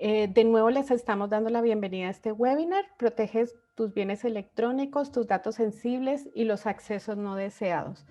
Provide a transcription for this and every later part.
De nuevo les estamos dando la bienvenida a este webinar. Proteges tus bienes electrónicos, tus datos sensibles y los accesos no deseados.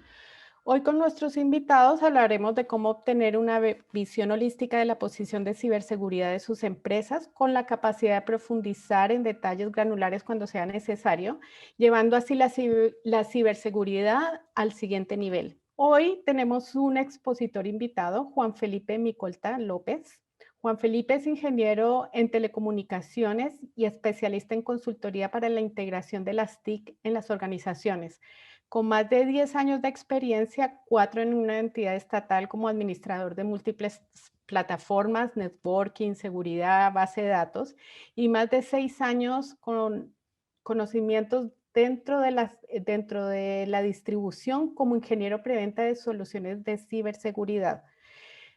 Hoy con nuestros invitados hablaremos de cómo obtener una visión holística de la posición de ciberseguridad de sus empresas con la capacidad de profundizar en detalles granulares cuando sea necesario, llevando así la ciberseguridad al siguiente nivel. Hoy tenemos un expositor invitado, Juan Felipe Micolta López. Juan Felipe es ingeniero en telecomunicaciones y especialista en consultoría para la integración de las TIC en las organizaciones. Con más de 10 años de experiencia, 4 en una entidad estatal como administrador de múltiples plataformas, networking, seguridad, base de datos, y más de 6 años con conocimientos dentro de la distribución como ingeniero preventa de soluciones de ciberseguridad.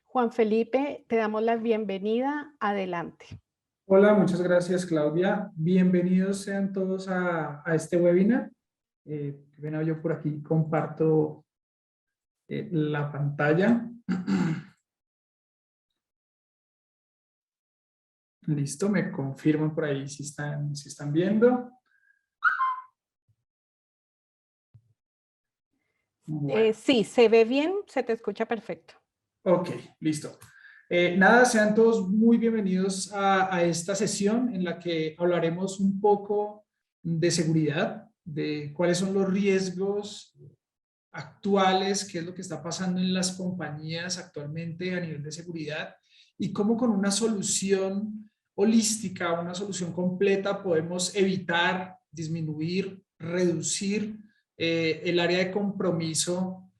Juan Felipe, te damos la bienvenida. Adelante. Hola, muchas gracias, Claudia. Bienvenidos sean todos a este webinar. Bueno, yo por aquí comparto la pantalla. Listo, me confirman por ahí si están viendo. Bueno. Sí, se ve bien, se te escucha perfecto. Ok, listo. Nada, sean todos muy bienvenidos a esta sesión en la que hablaremos un poco de seguridad, de cuáles son los riesgos actuales, qué es lo que está pasando en las compañías actualmente a nivel de seguridad y cómo con una solución holística, una solución completa podemos evitar, disminuir, reducir el área de compromiso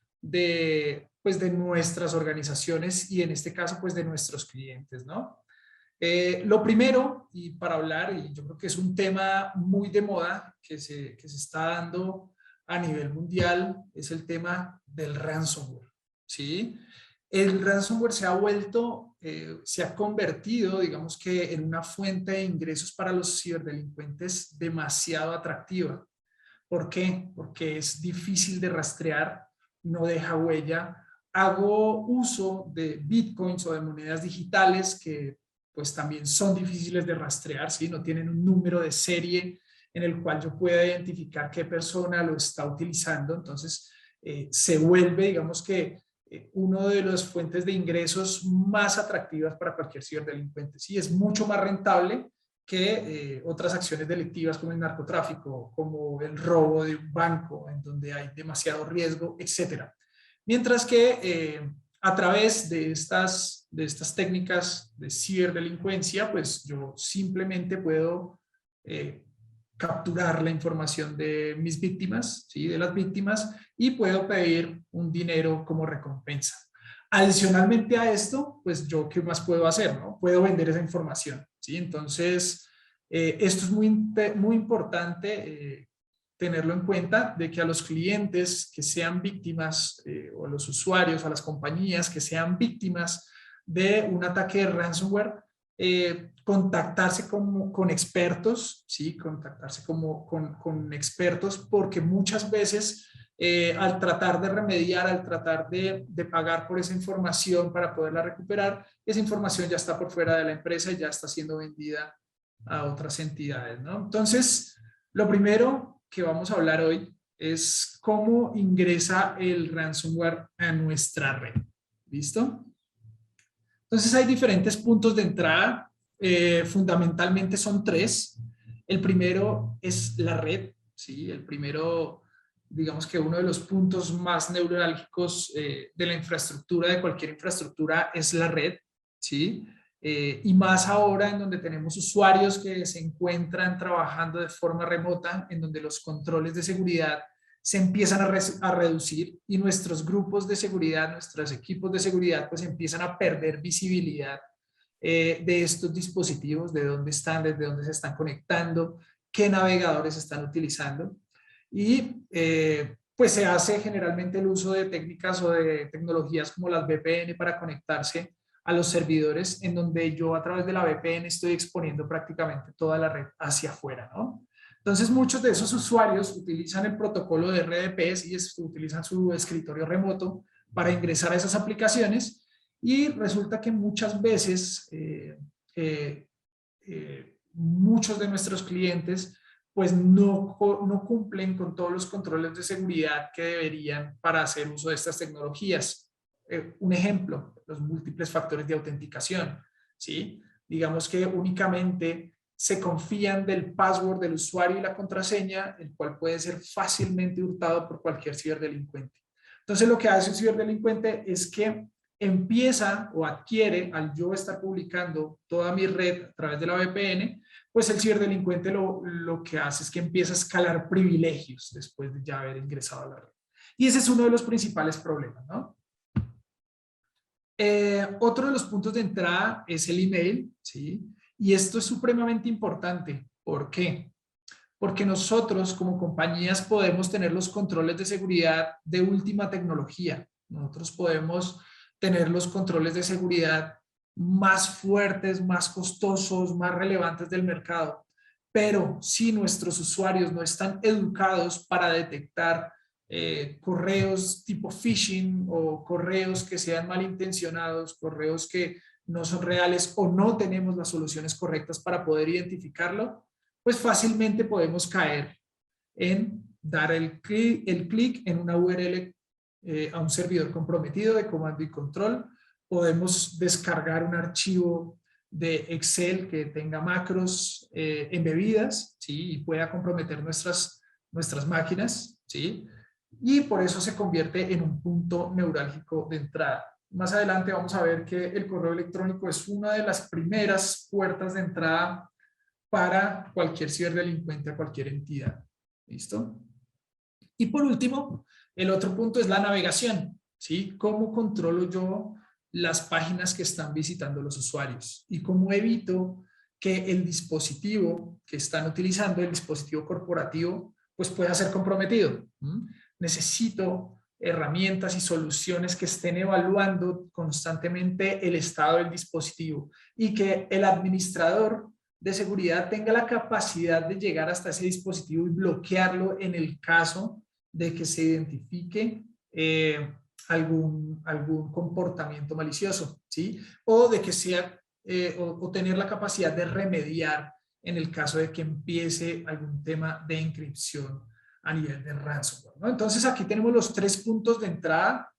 pues, de nuestras organizaciones y en este caso pues de nuestros clientes, ¿no? Lo primero, y para hablar, y yo creo que es un tema muy de moda que se está dando a nivel mundial, es el tema del ransomware, ¿sí? El ransomware se ha convertido, digamos que en una fuente de ingresos para los ciberdelincuentes demasiado atractiva. ¿Por qué? Porque es difícil de rastrear, no deja huella. Hago uso de bitcoins o de monedas digitales que pues también son difíciles de rastrear, ¿sí? No tienen un número de serie en el cual yo pueda identificar qué persona lo está utilizando. Entonces, se vuelve, digamos que, uno de las fuentes de ingresos más atractivas para cualquier ciberdelincuente. Sí, es mucho más rentable que otras acciones delictivas como el narcotráfico, como el robo de un banco, en donde hay demasiado riesgo, etcétera. Mientras que a través de estas técnicas de ciberdelincuencia, pues yo simplemente puedo eh, capturar la información de mis víctimas, ¿sí? De las víctimas, y puedo pedir un dinero como recompensa. Adicionalmente a esto, pues yo qué más puedo hacer, ¿no? Puedo vender esa información, ¿sí? Entonces, esto es muy importante tenerlo en cuenta, de que a los clientes que sean víctimas o a los usuarios, a las compañías que sean víctimas de un ataque de ransomware, contactarse con expertos, ¿sí? Contactarse con expertos, porque muchas veces al tratar de remediar, al tratar de pagar por esa información para poderla recuperar, esa información ya está por fuera de la empresa y ya está siendo vendida a otras entidades, ¿no? Entonces, lo primero que vamos a hablar hoy es cómo ingresa el ransomware a nuestra red. ¿Listo? Entonces hay diferentes puntos de entrada, fundamentalmente son tres. El primero es la red, ¿sí? El primero, digamos que uno de los puntos más neurálgicos de la infraestructura, de cualquier infraestructura, es la red, ¿sí? Y más ahora en donde tenemos usuarios que se encuentran trabajando de forma remota, en donde los controles de seguridad se empiezan a reducir y nuestros grupos de seguridad, nuestros equipos de seguridad, pues empiezan a perder visibilidad de estos dispositivos, de dónde están, desde dónde se están conectando, qué navegadores están utilizando. Y pues se hace generalmente el uso de técnicas o de tecnologías como las VPN para conectarse a los servidores, en donde yo a través de la VPN estoy exponiendo prácticamente toda la red hacia afuera, ¿no? Entonces, muchos de esos usuarios utilizan el protocolo de RDPs y utilizan su escritorio remoto para ingresar a esas aplicaciones, y resulta que muchas veces muchos de nuestros clientes pues no cumplen con todos los controles de seguridad que deberían para hacer uso de estas tecnologías. Un ejemplo, los múltiples factores de autenticación, ¿sí? Digamos que únicamente se confían del password del usuario y la contraseña, el cual puede ser fácilmente hurtado por cualquier ciberdelincuente. Entonces, lo que hace un ciberdelincuente es que empieza o adquiere, al yo estar publicando toda mi red a través de la VPN, pues el ciberdelincuente lo que hace es que empieza a escalar privilegios después de ya haber ingresado a la red. Y ese es uno de los principales problemas, ¿no? Otro de los puntos de entrada es el email, ¿sí? Y esto es supremamente importante. ¿Por qué? Porque nosotros como compañías podemos tener los controles de seguridad de última tecnología. Nosotros podemos tener los controles de seguridad más fuertes, más costosos, más relevantes del mercado. Pero si nuestros usuarios no están educados para detectar correos tipo phishing o correos que sean malintencionados, correos que no son reales o no tenemos las soluciones correctas para poder identificarlo, pues fácilmente podemos caer en dar el clic en una URL a un servidor comprometido de comando y control. Podemos descargar un archivo de Excel que tenga macros embebidas, ¿sí? Y pueda comprometer nuestras máquinas, ¿sí? Y por eso se convierte en un punto neurálgico de entrada. Más adelante vamos a ver que el correo electrónico es una de las primeras puertas de entrada para cualquier ciberdelincuente a cualquier entidad. ¿Listo? Y por último, el otro punto es la navegación, ¿sí? ¿Cómo controlo yo las páginas que están visitando los usuarios? Y cómo evito que el dispositivo que están utilizando, el dispositivo corporativo, pues pueda ser comprometido. Necesito herramientas y soluciones que estén evaluando constantemente el estado del dispositivo y que el administrador de seguridad tenga la capacidad de llegar hasta ese dispositivo y bloquearlo en el caso de que se identifique algún comportamiento malicioso, ¿sí? O de que sea, o tener la capacidad de remediar en el caso de que empiece algún tema de encripción a nivel de ransomware, ¿no? Entonces aquí tenemos los 3 puntos de entrada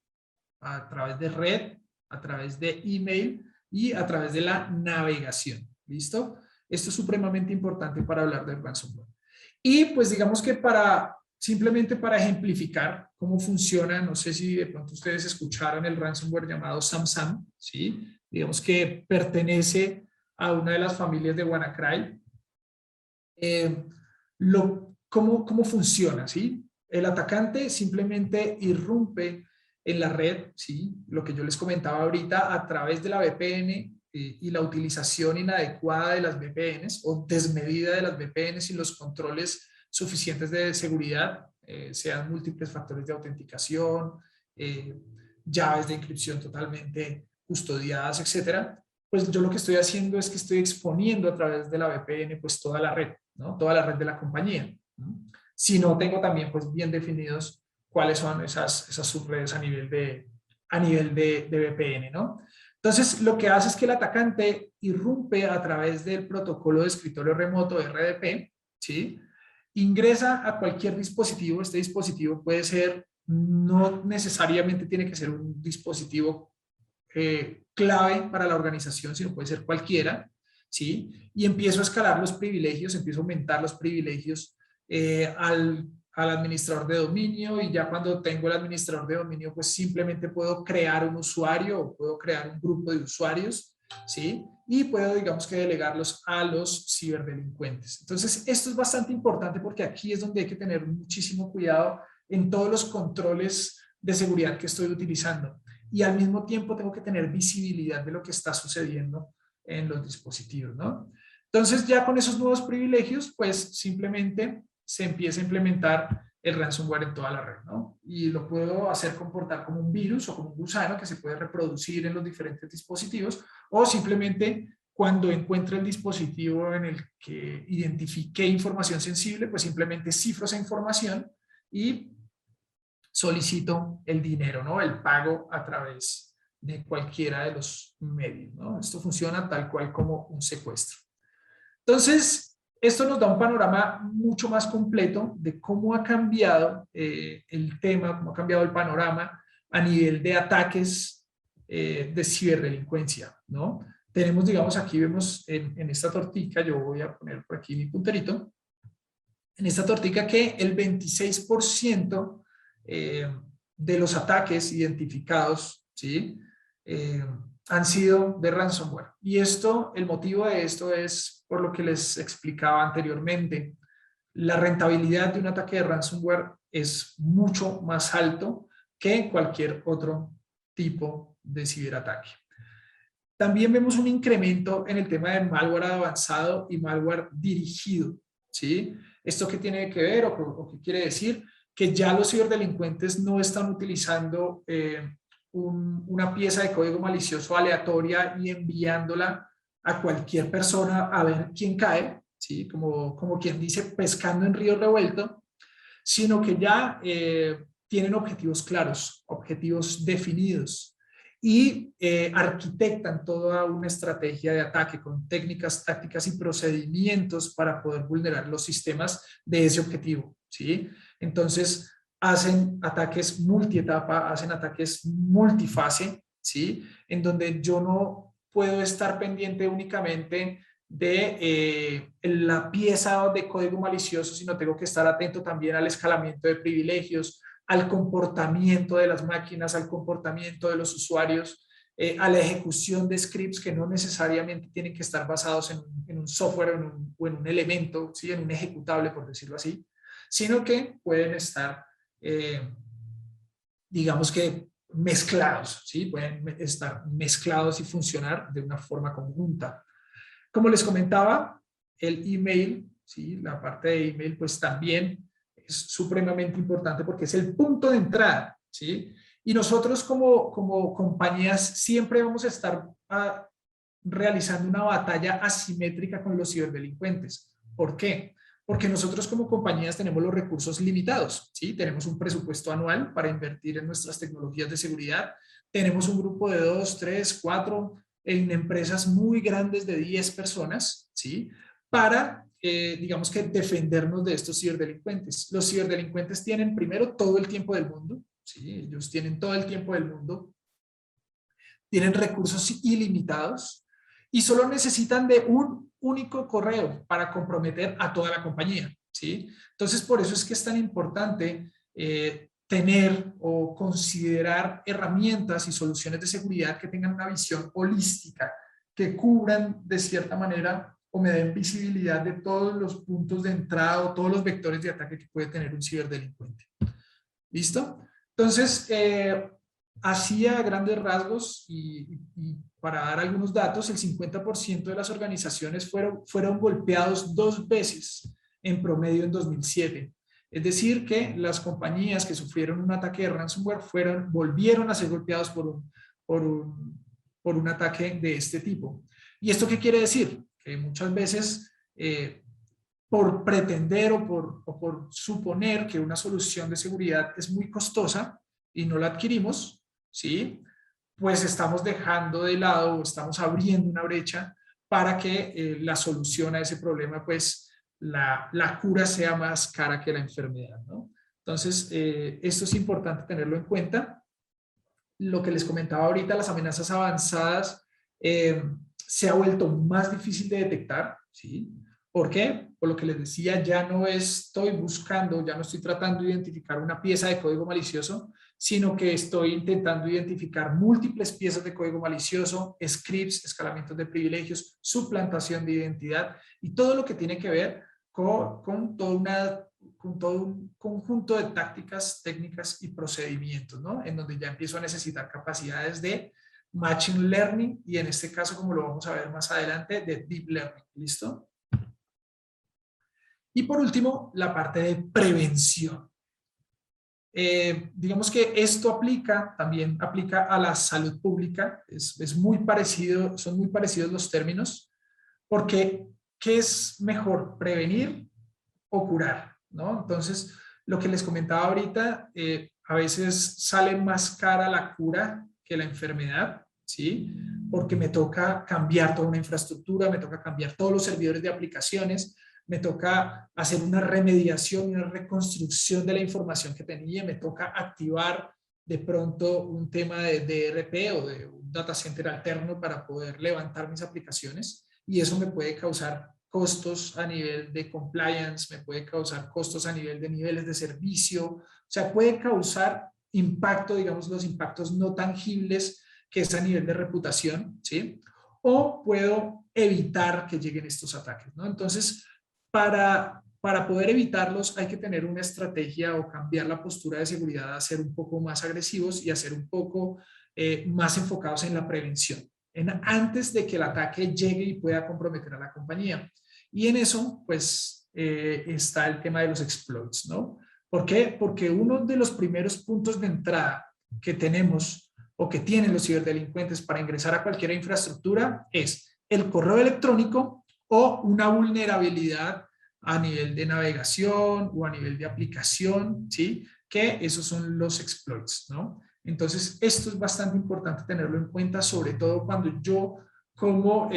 a través de red, a través de email y a través de la navegación, ¿listo? Esto es supremamente importante para hablar del ransomware. Y pues digamos que simplemente para ejemplificar cómo funciona, no sé si de pronto ustedes escucharon el ransomware llamado SamSam, ¿sí? Digamos que pertenece a una de las familias de WannaCry. ¿Cómo funciona? ¿Sí? El atacante simplemente irrumpe en la red, ¿sí? Lo que yo les comentaba ahorita, a través de la VPN y la utilización inadecuada de las VPNs o desmedida de las VPNs sin los controles suficientes de seguridad, sean múltiples factores de autenticación, llaves de encripción totalmente custodiadas, etcétera. Pues yo lo que estoy haciendo es que estoy exponiendo a través de la VPN pues toda la red, ¿no? Toda la red de la compañía, ¿no? Si no tengo también pues bien definidos cuáles son esas subredes a nivel de VPN, ¿no? Entonces, lo que hace es que el atacante irrumpe a través del protocolo de escritorio remoto RDP, ¿sí? Ingresa a cualquier dispositivo. Este dispositivo puede ser, no necesariamente tiene que ser un dispositivo clave para la organización, sino puede ser cualquiera, ¿sí? Y empiezo a escalar los privilegios, empiezo a aumentar los privilegios al administrador de dominio, y ya cuando tengo el administrador de dominio, pues simplemente puedo crear un usuario o puedo crear un grupo de usuarios, ¿sí? Y puedo, digamos que, delegarlos a los ciberdelincuentes. Entonces, esto es bastante importante porque aquí es donde hay que tener muchísimo cuidado en todos los controles de seguridad que estoy utilizando. Y al mismo tiempo tengo que tener visibilidad de lo que está sucediendo en los dispositivos, ¿no? Entonces, ya con esos nuevos privilegios, pues simplemente se empieza a implementar el ransomware en toda la red, ¿no? Y lo puedo hacer comportar como un virus o como un gusano que se puede reproducir en los diferentes dispositivos, o simplemente cuando encuentre el dispositivo en el que identifique información sensible, pues simplemente cifro esa información y solicito el dinero, ¿no? El pago a través de cualquiera de los medios, ¿no? Esto funciona tal cual como un secuestro. Entonces, esto nos da un panorama mucho más completo de cómo ha cambiado el tema, cómo ha cambiado el panorama a nivel de ataques de ciberdelincuencia, ¿no? Tenemos, digamos, aquí vemos en esta tortica, yo voy a poner por aquí mi punterito, en esta tortica que el 26% de los ataques identificados, ¿sí? Han sido de ransomware. Y esto, el motivo de esto es por lo que les explicaba anteriormente. La rentabilidad de un ataque de ransomware es mucho más alto que cualquier otro tipo de ciberataque. También vemos un incremento en el tema de malware avanzado y malware dirigido, ¿sí? ¿Esto qué tiene que ver o qué quiere decir? Que ya los ciberdelincuentes no están utilizando una pieza de código malicioso aleatoria y enviándola a cualquier persona a ver quién cae, ¿sí? Como quien dice, pescando en río revuelto, sino que ya tienen objetivos claros, objetivos definidos y arquitectan toda una estrategia de ataque con técnicas, tácticas y procedimientos para poder vulnerar los sistemas de ese objetivo, ¿sí? Entonces, hacen ataques multietapa, hacen ataques multifase, ¿sí? En donde yo no puedo estar pendiente únicamente de la pieza de código malicioso, sino tengo que estar atento también al escalamiento de privilegios, al comportamiento de las máquinas, al comportamiento de los usuarios, a la ejecución de scripts que no necesariamente tienen que estar basados en un software o en un elemento, ¿sí? En un ejecutable, por decirlo así, sino que pueden estar, digamos que mezclados, ¿sí? Pueden estar mezclados y funcionar de una forma conjunta. Como les comentaba, el email, ¿sí? La parte de email, pues también es supremamente importante porque es el punto de entrada, ¿sí? Y nosotros como compañías siempre vamos a estar realizando una batalla asimétrica con los ciberdelincuentes. ¿Por qué? Porque nosotros como compañías tenemos los recursos limitados, ¿sí? Tenemos un presupuesto anual para invertir en nuestras tecnologías de seguridad, tenemos un grupo de 2, 3, 4 en empresas muy grandes de 10 personas, ¿sí? Para, digamos que, defendernos de estos ciberdelincuentes. Los ciberdelincuentes tienen primero todo el tiempo del mundo, ¿sí? Ellos tienen todo el tiempo del mundo, tienen recursos ilimitados y solo necesitan de un único correo para comprometer a toda la compañía, ¿sí? Entonces, por eso es que es tan importante tener o considerar herramientas y soluciones de seguridad que tengan una visión holística, que cubran de cierta manera o me den visibilidad de todos los puntos de entrada o todos los vectores de ataque que puede tener un ciberdelincuente. ¿Listo? Entonces, así a grandes rasgos y para dar algunos datos, el 50% de las organizaciones fueron golpeados 2 veces en promedio en 2007. Es decir, que las compañías que sufrieron un ataque de ransomware volvieron a ser golpeados por un ataque de este tipo. ¿Y esto qué quiere decir? Que muchas veces por pretender o por suponer que una solución de seguridad es muy costosa y no la adquirimos, ¿sí? Pues estamos dejando de lado o estamos abriendo una brecha para que la solución a ese problema, pues la cura sea más cara que la enfermedad, ¿no? Entonces, esto es importante tenerlo en cuenta. Lo que les comentaba ahorita, las amenazas avanzadas se ha vuelto más difícil de detectar, ¿sí? ¿Por qué? Por lo que les decía, ya no estoy tratando de identificar una pieza de código malicioso, sino que estoy intentando identificar múltiples piezas de código malicioso, scripts, escalamientos de privilegios, suplantación de identidad y todo lo que tiene que ver con todo un conjunto de tácticas, técnicas y procedimientos, ¿no? En donde ya empiezo a necesitar capacidades de machine learning y en este caso, como lo vamos a ver más adelante, de deep learning. ¿Listo? Y por último, la parte de prevención. Digamos que esto también aplica a la salud pública, es muy parecido, son muy parecidos los términos, porque ¿qué es mejor, prevenir o curar? ¿No? Entonces, lo que les comentaba ahorita, a veces sale más cara la cura que la enfermedad, ¿sí? porque me toca cambiar toda una infraestructura, me toca cambiar todos los servidores de aplicaciones, me toca hacer una remediación, una reconstrucción de la información que tenía, me toca activar de pronto un tema de ERP o de un data center alterno para poder levantar mis aplicaciones, y eso me puede causar costos a nivel de compliance, me puede causar costos a nivel de niveles de servicio, o sea, puede causar impacto, digamos, los impactos no tangibles, que es a nivel de reputación, ¿sí? O puedo evitar que lleguen estos ataques, ¿no? Entonces, para poder evitarlos hay que tener una estrategia o cambiar la postura de seguridad a ser un poco más agresivos y a ser un poco más enfocados en la prevención, antes de que el ataque llegue y pueda comprometer a la compañía. Y en eso, pues, está el tema de los exploits, ¿no? ¿Por qué? Porque uno de los primeros puntos de entrada que tenemos o que tienen los ciberdelincuentes para ingresar a cualquier infraestructura es el correo electrónico o una vulnerabilidad a nivel de navegación o a nivel de aplicación, ¿sí? Que esos son los exploits, ¿no? Entonces, esto es bastante importante tenerlo en cuenta, sobre todo cuando yo como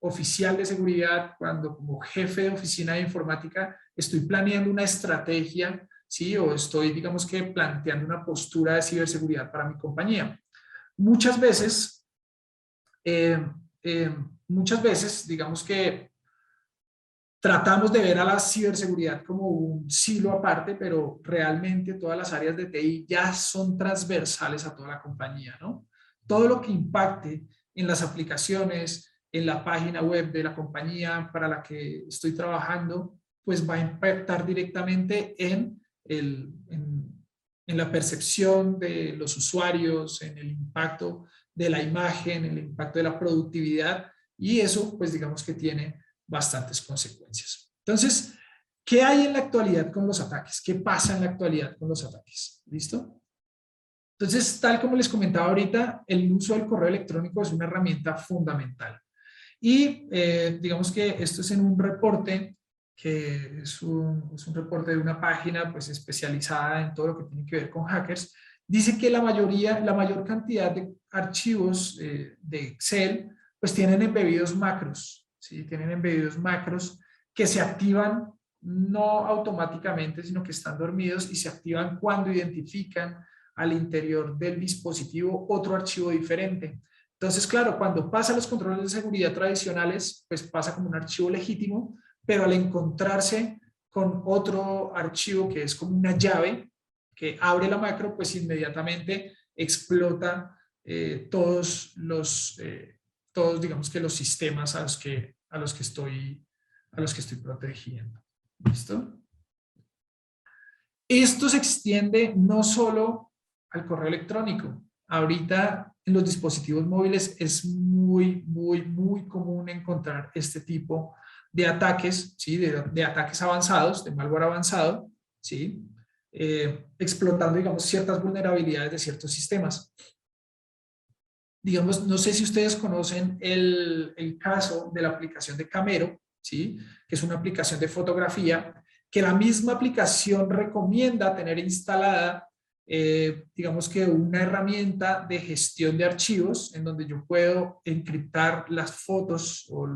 oficial de seguridad, cuando como jefe de oficina de informática estoy planeando una estrategia, ¿sí? O estoy, digamos que, planteando una postura de ciberseguridad para mi compañía. Muchas veces, digamos que tratamos de ver a la ciberseguridad como un silo aparte, pero realmente todas las áreas de TI ya son transversales a toda la compañía, ¿no? Todo lo que impacte en las aplicaciones, en la página web de la compañía para la que estoy trabajando, pues va a impactar directamente en la percepción de los usuarios, en el impacto de la imagen, en el impacto de la productividad, y eso, pues digamos que tiene bastantes consecuencias. Entonces, ¿qué hay en la actualidad con los ataques? ¿Qué pasa en la actualidad con los ataques? ¿Listo? Entonces, tal como les comentaba ahorita, el uso del correo electrónico es una herramienta fundamental. Y digamos que esto es en un reporte que es un reporte de una página pues especializada en todo lo que tiene que ver con hackers. Dice que la mayor cantidad de archivos de Excel pues tienen embebidos macros, ¿sí? Tienen embebidos macros que se activan no automáticamente, sino que están dormidos y se activan cuando identifican al interior del dispositivo otro archivo diferente. Entonces, claro, cuando pasa los controles de seguridad tradicionales, pues pasa como un archivo legítimo, pero al encontrarse con otro archivo que es como una llave que abre la macro, pues inmediatamente explota todos digamos que los sistemas a los que estoy protegiendo. ¿Listo? Esto se extiende no solo al correo electrónico. Ahorita en los dispositivos móviles es muy común encontrar este tipo de ataques, ¿sí? de ataques avanzados, de malware avanzado, ¿sí? Explotando, digamos, ciertas vulnerabilidades de ciertos sistemas. Digamos, no sé si ustedes conocen el caso de la aplicación de Camero, ¿sí? Que es una aplicación de fotografía, que la misma aplicación recomienda tener instalada, digamos que una herramienta de gestión de archivos en donde yo puedo encriptar las fotos o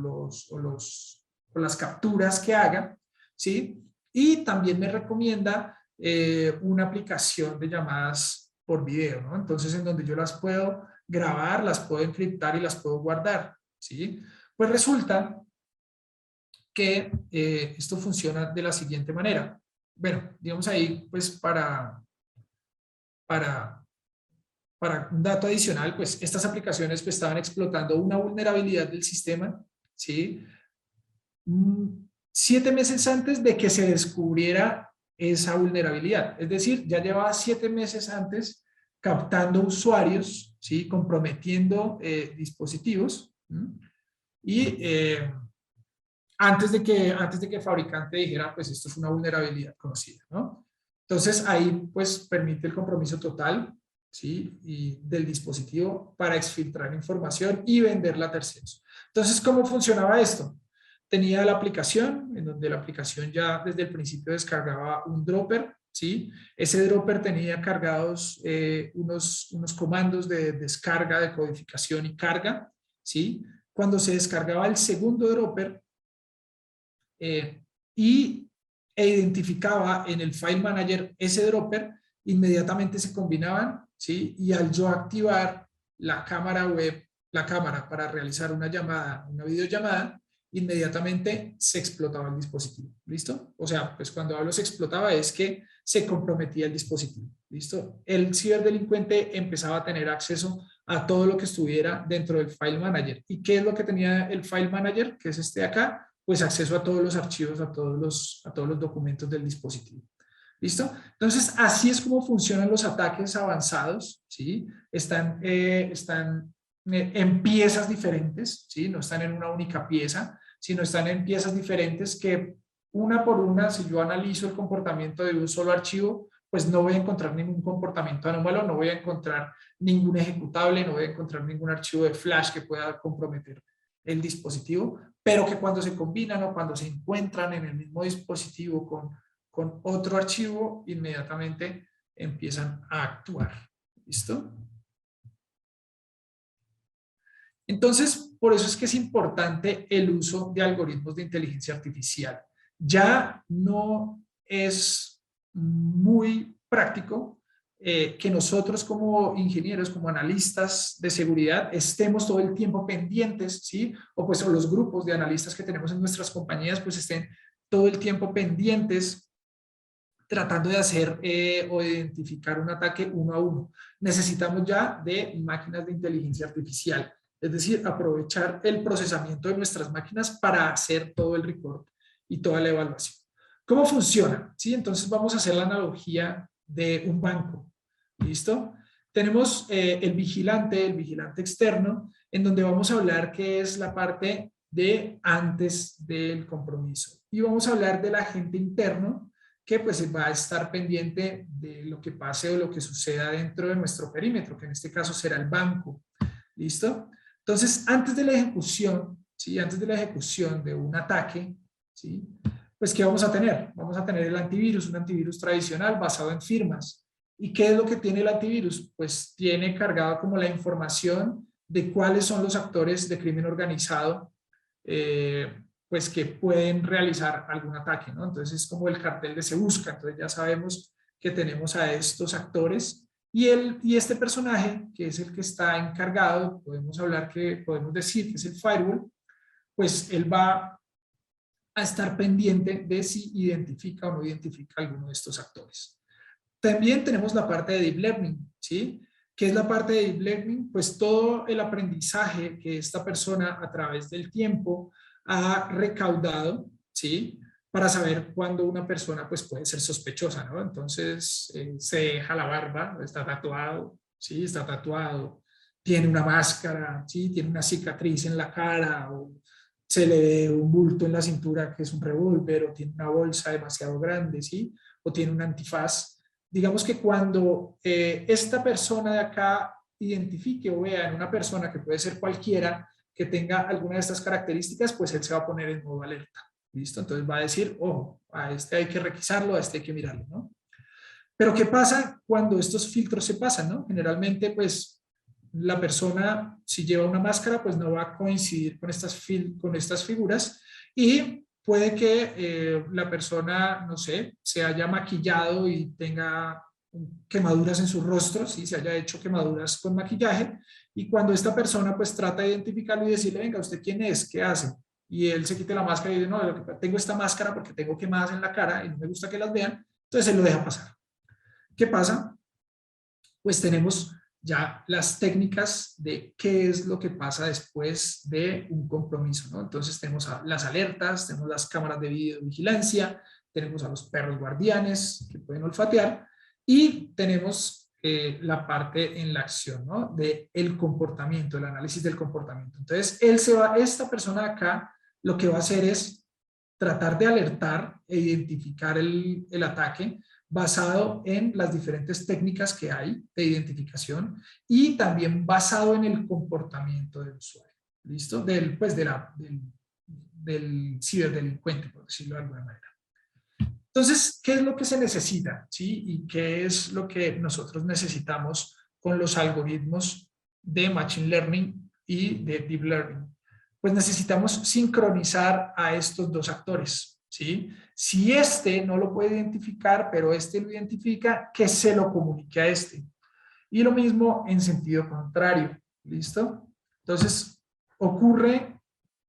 las capturas que haga, ¿sí? Y también me recomienda una aplicación de llamadas por video, ¿no? Entonces, en donde yo las puedo grabar, las puedo encriptar y las puedo guardar, ¿sí? Pues resulta que esto funciona de la siguiente manera. Bueno, digamos ahí, pues para un dato adicional, pues estas aplicaciones pues, estaban explotando una vulnerabilidad del sistema, ¿sí? 7 meses antes de que se descubriera esa vulnerabilidad. Es decir, ya llevaba 7 meses antes captando usuarios, ¿sí? Comprometiendo dispositivos, ¿sí? Y antes de que el fabricante dijera, pues esto es una vulnerabilidad conocida, ¿no? Entonces ahí pues permite el compromiso total, ¿sí? Y del dispositivo para exfiltrar información y venderla a terceros. Entonces, ¿cómo funcionaba esto? Tenía la aplicación, en donde la aplicación ya desde el principio descargaba un dropper, ¿sí? Ese dropper tenía cargados unos comandos de descarga, de codificación y carga, ¿sí? Cuando se descargaba el segundo dropper y identificaba en el file manager ese dropper, inmediatamente se combinaban, ¿sí? Y al yo activar la cámara web, la cámara para realizar una llamada, una videollamada, inmediatamente se explotaba el dispositivo, ¿listo? O sea, pues cuando hablo se explotaba es que se comprometía el dispositivo, ¿listo? El ciberdelincuente empezaba a tener acceso a todo lo que estuviera dentro del file manager. ¿Y qué es lo que tenía el file manager? Que es este de acá, pues acceso a todos los archivos, a todos los documentos del dispositivo. ¿Listo? Entonces, así es como funcionan los ataques avanzados, ¿sí? Están en piezas diferentes, ¿sí? No están en una única pieza, sino están en piezas diferentes que una por una, si yo analizo el comportamiento de un solo archivo, pues no voy a encontrar ningún comportamiento anómalo, no voy a encontrar ningún ejecutable, no voy a encontrar ningún archivo de flash que pueda comprometer el dispositivo, pero que cuando se combinan o cuando se encuentran en el mismo dispositivo con otro archivo, inmediatamente empiezan a actuar. ¿Listo? Entonces, por eso es que es importante el uso de algoritmos de inteligencia artificial. Ya no es muy práctico que nosotros como ingenieros, como analistas de seguridad, estemos todo el tiempo pendientes, ¿sí? O pues o los grupos de analistas que tenemos en nuestras compañías, pues estén todo el tiempo pendientes tratando de hacer o de identificar un ataque uno a uno. Necesitamos ya de máquinas de inteligencia artificial, es decir, aprovechar el procesamiento de nuestras máquinas para hacer todo el report y toda la evaluación. ¿Cómo funciona? ¿Sí? Entonces vamos a hacer la analogía de un banco. ¿Listo? Tenemos el vigilante externo, en donde vamos a hablar que es la parte de antes del compromiso. Y vamos a hablar del agente interno, que pues va a estar pendiente de lo que pase o lo que suceda dentro de nuestro perímetro, que en este caso será el banco. ¿Listo? Entonces, antes de la ejecución, ¿sí? Antes de la ejecución de un ataque, ¿sí? Pues, ¿qué vamos a tener? Vamos a tener el antivirus, un antivirus tradicional basado en firmas. ¿Y qué es lo que tiene el antivirus? Pues tiene cargado como la información de cuáles son los actores de crimen organizado pues que pueden realizar algún ataque, ¿no? Entonces es como el cartel de Se Busca, entonces ya sabemos que tenemos a estos actores y este personaje, que es el que está encargado, podemos decir que es el firewall, pues él va a estar pendiente de si identifica o no identifica alguno de estos actores. También tenemos la parte de Deep Learning, ¿sí? ¿Qué es la parte de Deep Learning? Pues todo el aprendizaje que esta persona a través del tiempo ha recaudado, ¿sí? Para saber cuándo una persona pues puede ser sospechosa, ¿no? Entonces se deja la barba, está tatuado, ¿sí? Está tatuado, tiene una máscara, ¿sí? Tiene una cicatriz en la cara o se le ve un bulto en la cintura que es un revólver o tiene una bolsa demasiado grande, ¿sí? O tiene un antifaz. Digamos que cuando esta persona de acá identifique o vea en una persona que puede ser cualquiera que tenga alguna de estas características, pues él se va a poner en modo alerta. ¿Listo? Entonces va a decir, ojo, a este hay que requisarlo, a este hay que mirarlo, ¿no? Pero ¿qué pasa cuando estos filtros se pasan, ¿no? Generalmente, pues, la persona, si lleva una máscara, pues no va a coincidir con estas figuras y puede que la persona, no sé, se haya maquillado y tenga quemaduras en su rostro, ¿sí? Se haya hecho quemaduras con maquillaje y cuando esta persona pues trata de identificarlo y decirle, venga, ¿usted quién es? ¿Qué hace? Y él se quite la máscara y dice, no, tengo esta máscara porque tengo quemadas en la cara y no me gusta que las vean, entonces él lo deja pasar. ¿Qué pasa? Pues tenemos ya las técnicas de qué es lo que pasa después de un compromiso, ¿no? Entonces tenemos las alertas, tenemos las cámaras de videovigilancia, tenemos a los perros guardianes que pueden olfatear y tenemos la parte en la acción, ¿no? De el comportamiento, el análisis del comportamiento. Entonces, esta persona de acá, lo que va a hacer es tratar de alertar e identificar el ataque basado en las diferentes técnicas que hay de identificación y también basado en el comportamiento del usuario. ¿Listo? Del ciberdelincuente, por decirlo de alguna manera. Entonces, ¿qué es lo que se necesita? ¿Sí? ¿Y qué es lo que nosotros necesitamos con los algoritmos de Machine Learning y de Deep Learning? Pues necesitamos sincronizar a estos dos actores, ¿sí? Si este no lo puede identificar, pero este lo identifica, que se lo comunique a este. Y lo mismo en sentido contrario, ¿listo? Entonces, ocurre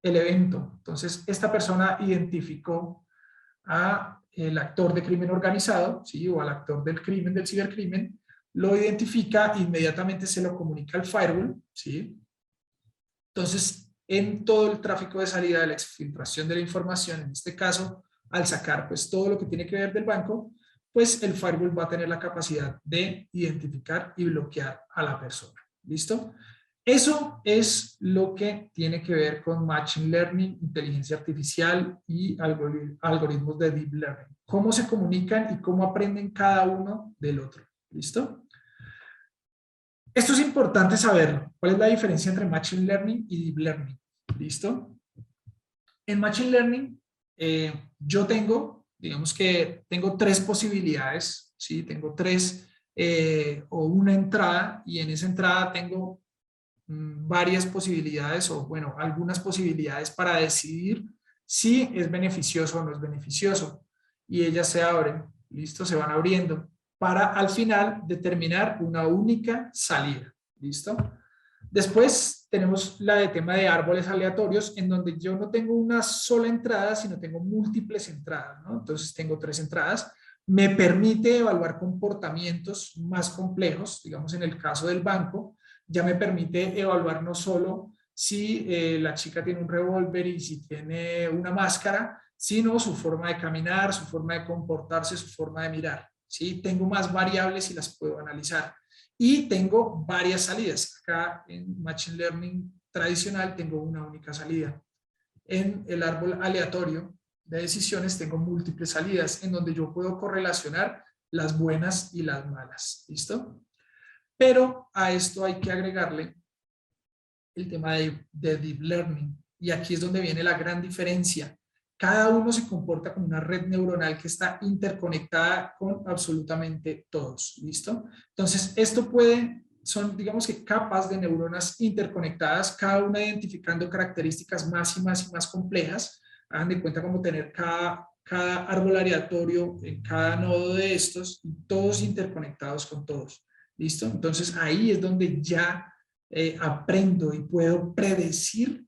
el evento. Entonces, esta persona identificó a el actor de crimen organizado, ¿sí? O al actor del crimen, del cibercrimen, lo identifica, inmediatamente se lo comunica al firewall, ¿sí? Entonces, en todo el tráfico de salida de la exfiltración de la información, en este caso, al sacar pues todo lo que tiene que ver del banco, pues el firewall va a tener la capacidad de identificar y bloquear a la persona. ¿Listo? Eso es lo que tiene que ver con Machine Learning, inteligencia artificial y algoritmos de Deep Learning. Cómo se comunican y cómo aprenden cada uno del otro. ¿Listo? Esto es importante saberlo. ¿Cuál es la diferencia entre Machine Learning y Deep Learning? ¿Listo? En Machine Learning, yo tengo, digamos que tengo tres posibilidades, ¿sí? Tengo tres o una entrada, y en esa entrada tengo varias posibilidades o, bueno, algunas posibilidades para decidir si es beneficioso o no es beneficioso. Y ellas se abren, ¿listo? Se van abriendo para al final determinar una única salida, ¿listo? Después tenemos la de tema de árboles aleatorios, en donde yo no tengo una sola entrada, sino tengo múltiples entradas, ¿no? Entonces tengo tres entradas. Me permite evaluar comportamientos más complejos, digamos en el caso del banco, ya me permite evaluar no solo si la chica tiene un revólver y si tiene una máscara, sino su forma de caminar, su forma de comportarse, su forma de mirar, ¿sí? Tengo más variables y las puedo analizar. Y tengo varias salidas. Acá en Machine Learning tradicional tengo una única salida. En el árbol aleatorio de decisiones tengo múltiples salidas en donde yo puedo correlacionar las buenas y las malas. ¿Listo? Pero a esto hay que agregarle el tema de Deep Learning. Y aquí es donde viene la gran diferencia. Cada uno se comporta como una red neuronal que está interconectada con absolutamente todos. ¿Listo? Entonces, esto son, digamos que capas de neuronas interconectadas, cada una identificando características más y más y más complejas. Hagan de cuenta como tener cada árbol aleatorio en cada nodo de estos, y todos interconectados con todos. ¿Listo? Entonces, ahí es donde ya aprendo y puedo predecir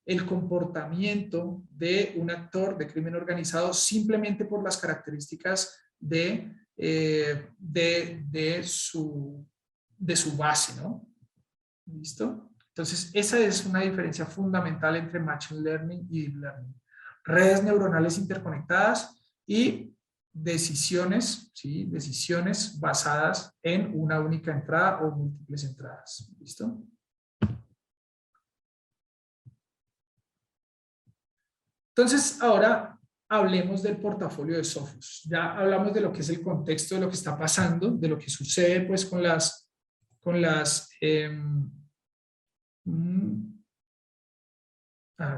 el comportamiento de un actor de crimen organizado simplemente por las características de su base, ¿no? ¿Listo? Entonces, esa es una diferencia fundamental entre Machine Learning y Deep Learning. Redes neuronales interconectadas y decisiones, ¿sí? Decisiones basadas en una única entrada o múltiples entradas. ¿Listo? Entonces, ahora hablemos del portafolio de Sophos. Ya hablamos de lo que es el contexto de lo que está pasando, de lo que sucede pues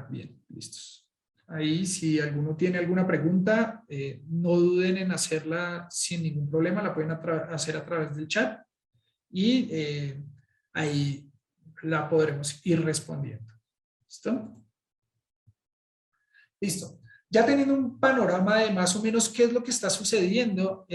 bien, listos. Ahí, si alguno tiene alguna pregunta, no duden en hacerla sin ningún problema, la pueden hacer a través del chat y ahí la podremos ir respondiendo. ¿Listo? Listo. Ya teniendo un panorama de más o menos qué es lo que está sucediendo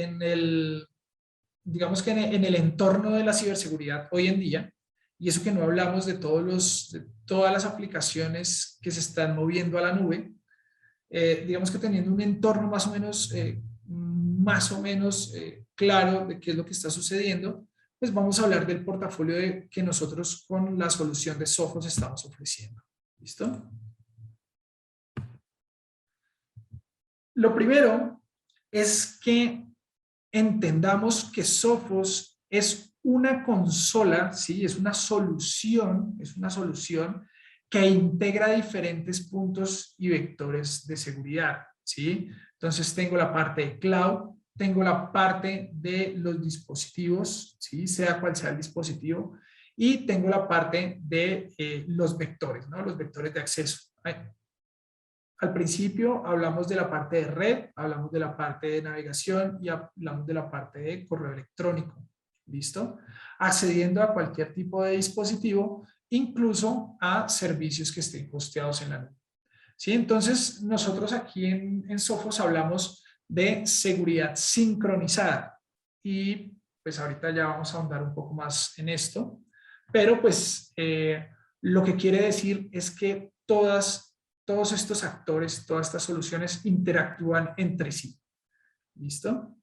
digamos que en el entorno de la ciberseguridad hoy en día, y eso que no hablamos de todas las aplicaciones que se están moviendo a la nube, digamos que teniendo un entorno más o menos claro de qué es lo que está sucediendo, pues vamos a hablar del portafolio que nosotros con la solución de Sophos estamos ofreciendo. ¿Listo? Lo primero es que entendamos que Sophos es una consola, ¿sí? Es una solución que integra diferentes puntos y vectores de seguridad, ¿sí? Entonces tengo la parte de cloud, tengo la parte de los dispositivos, ¿sí? Sea cual sea el dispositivo, y tengo la parte de los vectores, ¿no? Los vectores de acceso. al principio hablamos de la parte de red, hablamos de la parte de navegación y hablamos de la parte de correo electrónico. ¿Listo? Accediendo a cualquier tipo de dispositivo, incluso a servicios que estén hosteados en la nube. ¿Sí? Entonces, nosotros aquí en Sophos hablamos de seguridad sincronizada. Y pues ahorita ya vamos a ahondar un poco más en esto. Pero pues lo que quiere decir es que todos estos actores, todas estas soluciones interactúan entre sí. ¿Listo?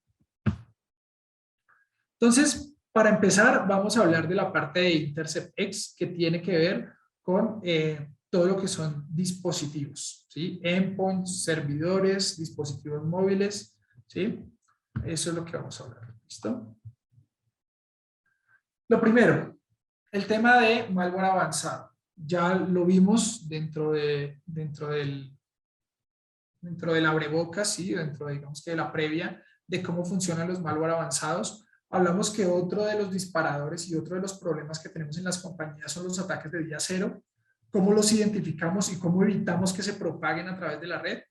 Entonces, para empezar, vamos a hablar de la parte de InterceptX que tiene que ver con todo lo que son dispositivos, ¿sí? Endpoints, servidores, dispositivos móviles, ¿sí? Eso es lo que vamos a hablar. ¿Listo? Lo primero, el tema de malware avanzado. Ya lo vimos dentro del abrebocas, ¿sí? Dentro, digamos que de la previa de cómo funcionan los malware avanzados. Hablamos que otro de los disparadores y otro de los problemas que tenemos en las compañías son los ataques de día cero, cómo los identificamos y cómo evitamos que se propaguen a través de la red.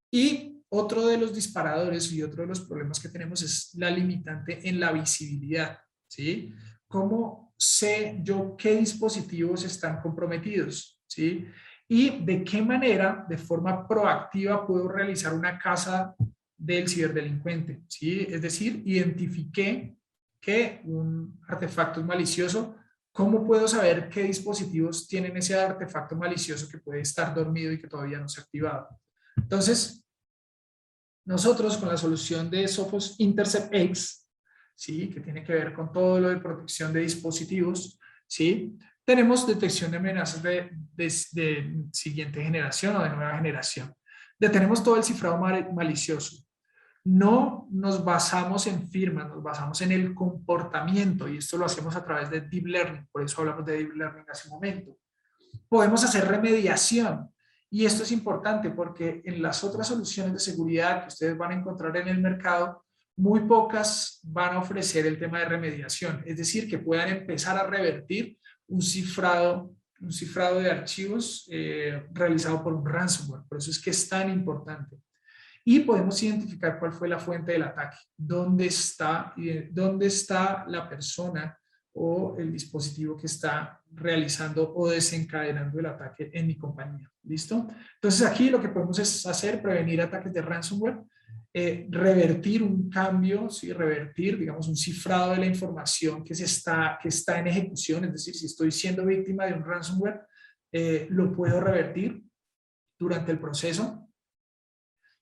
Y otro de los disparadores y otro de los problemas que tenemos es la limitante en la visibilidad, ¿sí? ¿Cómo sé yo qué dispositivos están comprometidos? ¿Sí? Y de qué manera, de forma proactiva, puedo realizar una caza del ciberdelincuente, ¿sí? Es decir, identifiqué que un artefacto es malicioso. ¿Cómo puedo saber qué dispositivos tienen ese artefacto malicioso que puede estar dormido y que todavía no se ha activado? Entonces, nosotros con la solución de Sophos InterceptX, ¿sí? Que tiene que ver con todo lo de protección de dispositivos, ¿sí? Tenemos detección de amenazas de siguiente generación o de nueva generación. Detenemos todo el cifrado malicioso. No nos basamos en firmas, nos basamos en el comportamiento y esto lo hacemos a través de Deep Learning, por eso hablamos de Deep Learning hace un momento. Podemos hacer remediación y esto es importante porque en las otras soluciones de seguridad que ustedes van a encontrar en el mercado, muy pocas van a ofrecer el tema de remediación, es decir, que puedan empezar a revertir un cifrado de archivos realizado por un ransomware. Por eso es que es tan importante. Y podemos identificar cuál fue la fuente del ataque, dónde está la persona o el dispositivo que está realizando o desencadenando el ataque en mi compañía. ¿Listo? Entonces aquí lo que podemos es hacer, prevenir ataques de ransomware, revertir un cambio, ¿sí? Revertir, digamos, un cifrado de la información que está en ejecución, es decir, si estoy siendo víctima de un ransomware, lo puedo revertir durante el proceso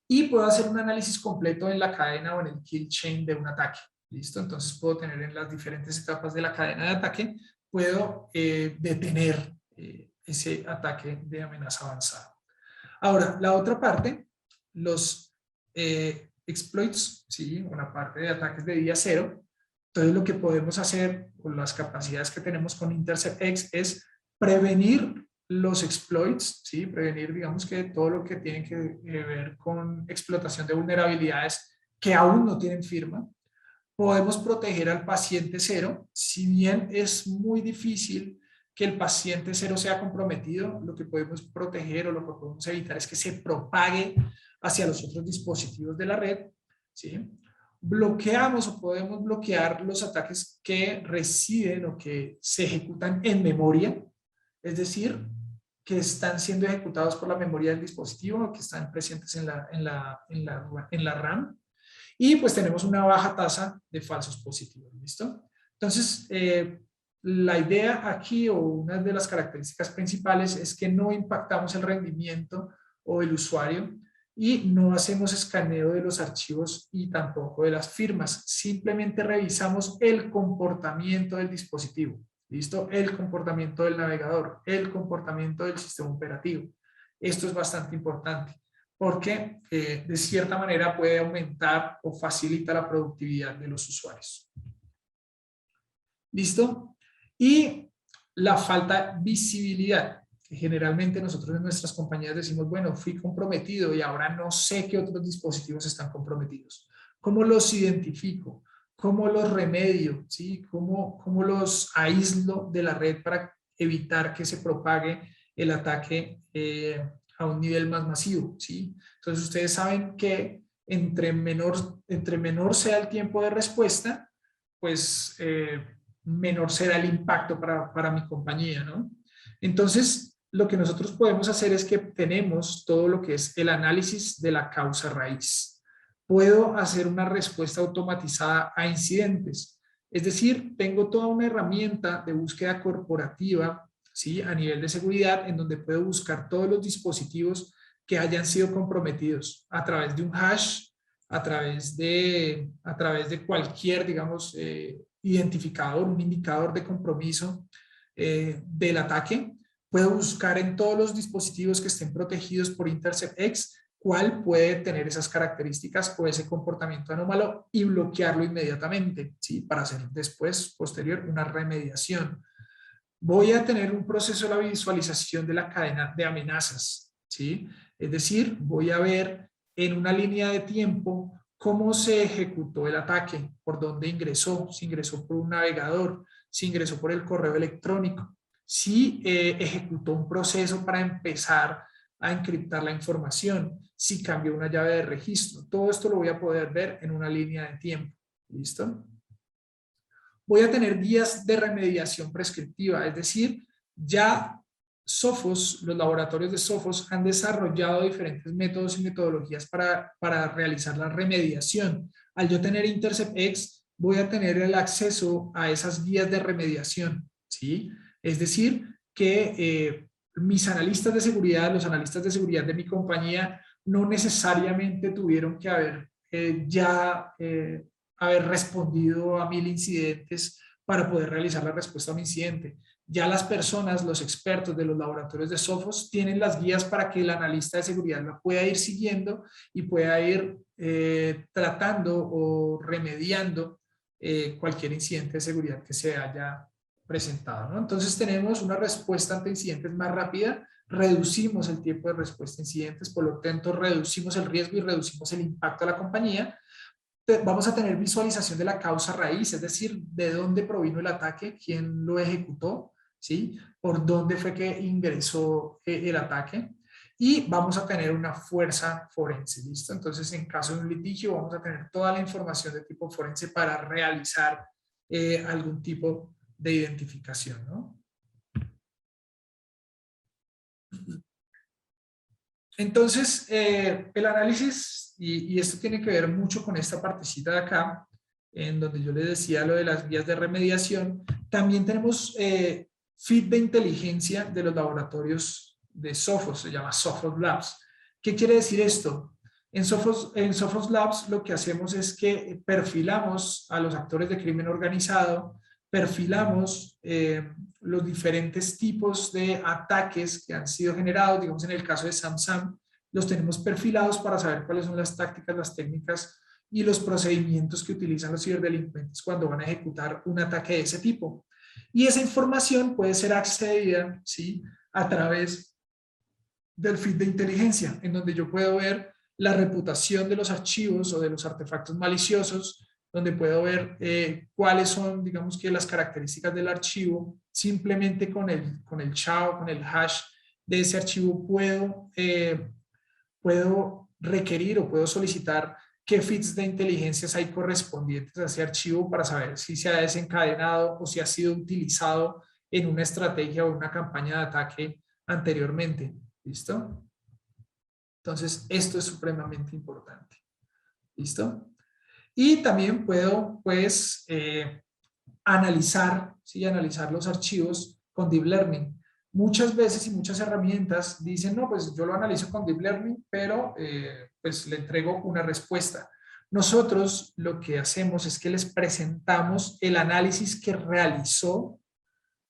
y puedo hacer un análisis completo en la cadena o en el kill chain de un ataque. ¿Listo? Entonces puedo tener en las diferentes etapas de la cadena de ataque, puedo detener ese ataque de amenaza avanzada. Ahora, la otra parte, los exploits, ¿sí? Una parte de ataques de día cero. Entonces lo que podemos hacer con las capacidades que tenemos con InterceptX es prevenir los exploits, ¿sí? Prevenir, digamos, que todo lo que tiene que ver con explotación de vulnerabilidades que aún no tienen firma. Podemos proteger al paciente cero, si bien es muy difícil que el paciente cero sea comprometido, lo que podemos proteger o lo que podemos evitar es que se propague hacia los otros dispositivos de la red, ¿sí? Bloqueamos o podemos bloquear los ataques que residen o que se ejecutan en memoria, es decir, que están siendo ejecutados por la memoria del dispositivo o que están presentes en la RAM. Y pues tenemos una baja tasa de falsos positivos, ¿listo? Entonces, la idea aquí o una de las características principales es que no impactamos el rendimiento o el usuario y no hacemos escaneo de los archivos y tampoco de las firmas. Simplemente revisamos el comportamiento del dispositivo, ¿listo? El comportamiento del navegador, el comportamiento del sistema operativo. Esto es bastante importante porque de cierta manera puede aumentar o facilita la productividad de los usuarios. ¿Listo? Y la falta de visibilidad, que generalmente nosotros en nuestras compañías decimos, bueno, fui comprometido y ahora no sé qué otros dispositivos están comprometidos. ¿Cómo los identifico? ¿Cómo los remedio? ¿Sí? ¿Cómo los aíslo de la red para evitar que se propague el ataque a un nivel más masivo, ¿sí? Entonces ustedes saben que entre menor sea el tiempo de respuesta, pues menor será el impacto para mi compañía, ¿no? Entonces, lo que nosotros podemos hacer es que tenemos todo lo que es el análisis de la causa raíz. Puedo hacer una respuesta automatizada a incidentes. Es decir, tengo toda una herramienta de búsqueda corporativa, ¿sí? A nivel de seguridad, en donde puedo buscar todos los dispositivos que hayan sido comprometidos a través de un hash, a través de cualquier, digamos, identificador, un indicador de compromiso del ataque. Puedo buscar en todos los dispositivos que estén protegidos por InterceptX cuál puede tener esas características o ese comportamiento anómalo y bloquearlo inmediatamente, ¿sí? Para hacer después, posterior, una remediación. Voy a tener un proceso de la visualización de la cadena de amenazas, ¿sí? Es decir, voy a ver en una línea de tiempo cómo se ejecutó el ataque, por dónde ingresó, si ingresó por un navegador, si ingresó por el correo electrónico, si ejecutó un proceso para empezar a encriptar la información, si cambió una llave de registro. Todo esto lo voy a poder ver en una línea de tiempo. ¿Listo? Voy a tener guías de remediación prescriptiva, es decir, ya Sophos, los laboratorios de Sophos han desarrollado diferentes métodos y metodologías para realizar la remediación. Al yo tener InterceptX, voy a tener el acceso a esas guías de remediación, ¿sí? Es decir, que mis analistas de seguridad, los analistas de seguridad de mi compañía, no necesariamente tuvieron que haber haber respondido a 1000 incidentes para poder realizar la respuesta a un incidente. Ya las personas, los expertos de los laboratorios de Sophos tienen las guías para que el analista de seguridad la pueda ir siguiendo y pueda ir tratando o remediando cualquier incidente de seguridad que se haya presentado, ¿no? Entonces tenemos una respuesta ante incidentes más rápida, reducimos el tiempo de respuesta a incidentes, por lo tanto reducimos el riesgo y reducimos el impacto a la compañía. Vamos a tener visualización de la causa raíz, es decir, de dónde provino el ataque, quién lo ejecutó, ¿sí? Por dónde fue que ingresó el ataque, y vamos a tener una fuerza forense, ¿listo? Entonces, en caso de un litigio, vamos a tener toda la información de tipo forense para realizar algún tipo de identificación, ¿no? Entonces, el análisis, y esto tiene que ver mucho con esta partecita de acá, en donde yo les decía lo de las vías de remediación, también tenemos feed de inteligencia de los laboratorios de Sophos, se llama Sophos Labs. ¿Qué quiere decir esto? En Sophos Labs lo que hacemos es que perfilamos a los actores de crimen organizado, perfilamos los diferentes tipos de ataques que han sido generados, digamos en el caso de SamSam, los tenemos perfilados para saber cuáles son las tácticas, las técnicas y los procedimientos que utilizan los ciberdelincuentes cuando van a ejecutar un ataque de ese tipo. Y esa información puede ser accedida, ¿sí?, a través del feed de inteligencia, en donde yo puedo ver la reputación de los archivos o de los artefactos maliciosos, donde puedo ver cuáles son, digamos que las características del archivo. Simplemente con el SHA, con el hash de ese archivo puedo requerir o puedo solicitar qué feeds de inteligencias hay correspondientes a ese archivo para saber si se ha desencadenado o si ha sido utilizado en una estrategia o una campaña de ataque anteriormente. ¿Listo? Entonces, esto es supremamente importante. ¿Listo? Y también puedo, pues, analizar los archivos con Deep Learning. Muchas veces y muchas herramientas dicen, no, pues yo lo analizo con Deep Learning, pero pues le entrego una respuesta. Nosotros lo que hacemos es que les presentamos el análisis que realizó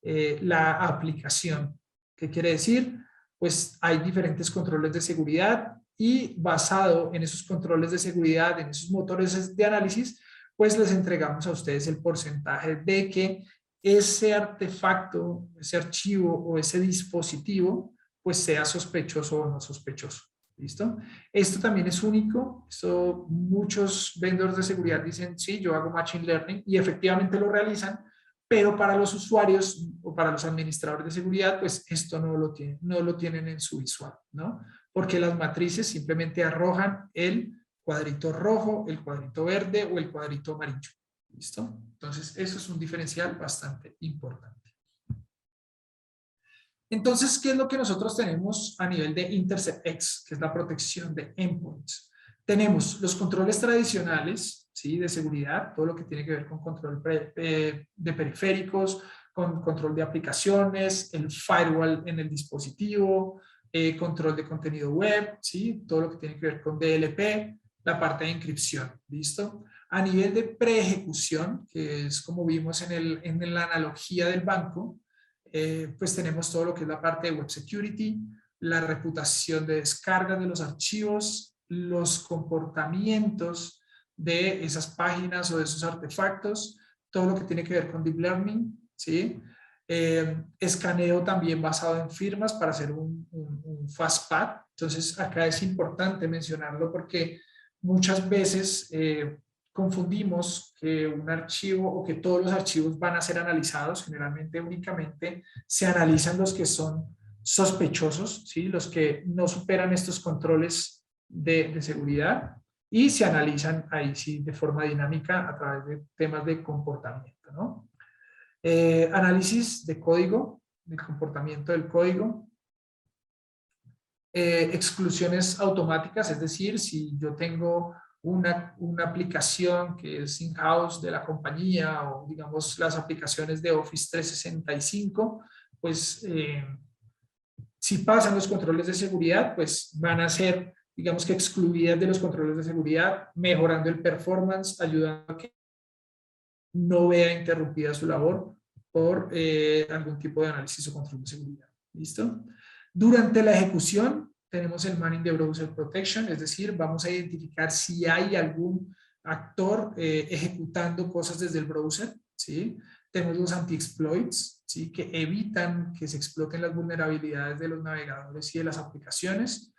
la aplicación. ¿Qué quiere decir? Pues hay diferentes controles de seguridad y basado en esos controles de seguridad, en esos motores de análisis, pues les entregamos a ustedes el porcentaje de que ese artefacto, ese archivo o ese dispositivo, pues sea sospechoso o no sospechoso. ¿Listo? Esto también es único. Esto, muchos vendors de seguridad dicen, sí, yo hago Machine Learning, y efectivamente lo realizan, pero para los usuarios o para los administradores de seguridad, pues esto no lo tienen en su visual, ¿no? porque las matrices simplemente arrojan el cuadrito rojo, el cuadrito verde o el cuadrito amarillo. ¿Listo? Entonces, eso es un diferencial bastante importante. Entonces, ¿qué es lo que nosotros tenemos a nivel de InterceptX, que es la protección de endpoints? Tenemos los controles tradicionales, ¿sí? De seguridad, todo lo que tiene que ver con control de periféricos, con control de aplicaciones, el firewall en el dispositivo, control de contenido web, ¿sí? Todo lo que tiene que ver con DLP, la parte de encripción, ¿listo? A nivel de preejecución, que es como vimos en la analogía del banco, pues tenemos todo lo que es la parte de web security, la reputación de descarga de los archivos, los comportamientos de esas páginas o de esos artefactos, todo lo que tiene que ver con deep learning, ¿sí? Escaneo también basado en firmas para hacer un FastPath. Entonces acá es importante mencionarlo porque muchas veces confundimos que un archivo o que todos los archivos van a ser analizados. Generalmente únicamente se analizan los que son sospechosos, ¿sí? Los que no superan estos controles de seguridad, y se analizan ahí sí de forma dinámica a través de temas de comportamiento, ¿no? Análisis de código, del comportamiento del código. Exclusiones automáticas, es decir, si yo tengo una aplicación que es in-house de la compañía, o digamos las aplicaciones de Office 365, pues si pasan los controles de seguridad, pues van a ser, digamos que excluidas de los controles de seguridad, mejorando el performance, ayudando a que no vea interrumpida su labor por algún tipo de análisis o control de seguridad. ¿Listo? Durante la ejecución tenemos el Manning the Browser Protection, es decir, vamos a identificar si hay algún actor ejecutando cosas desde el browser, ¿sí? Tenemos los anti-exploits, ¿sí? Que evitan que se exploten las vulnerabilidades de los navegadores y de las aplicaciones.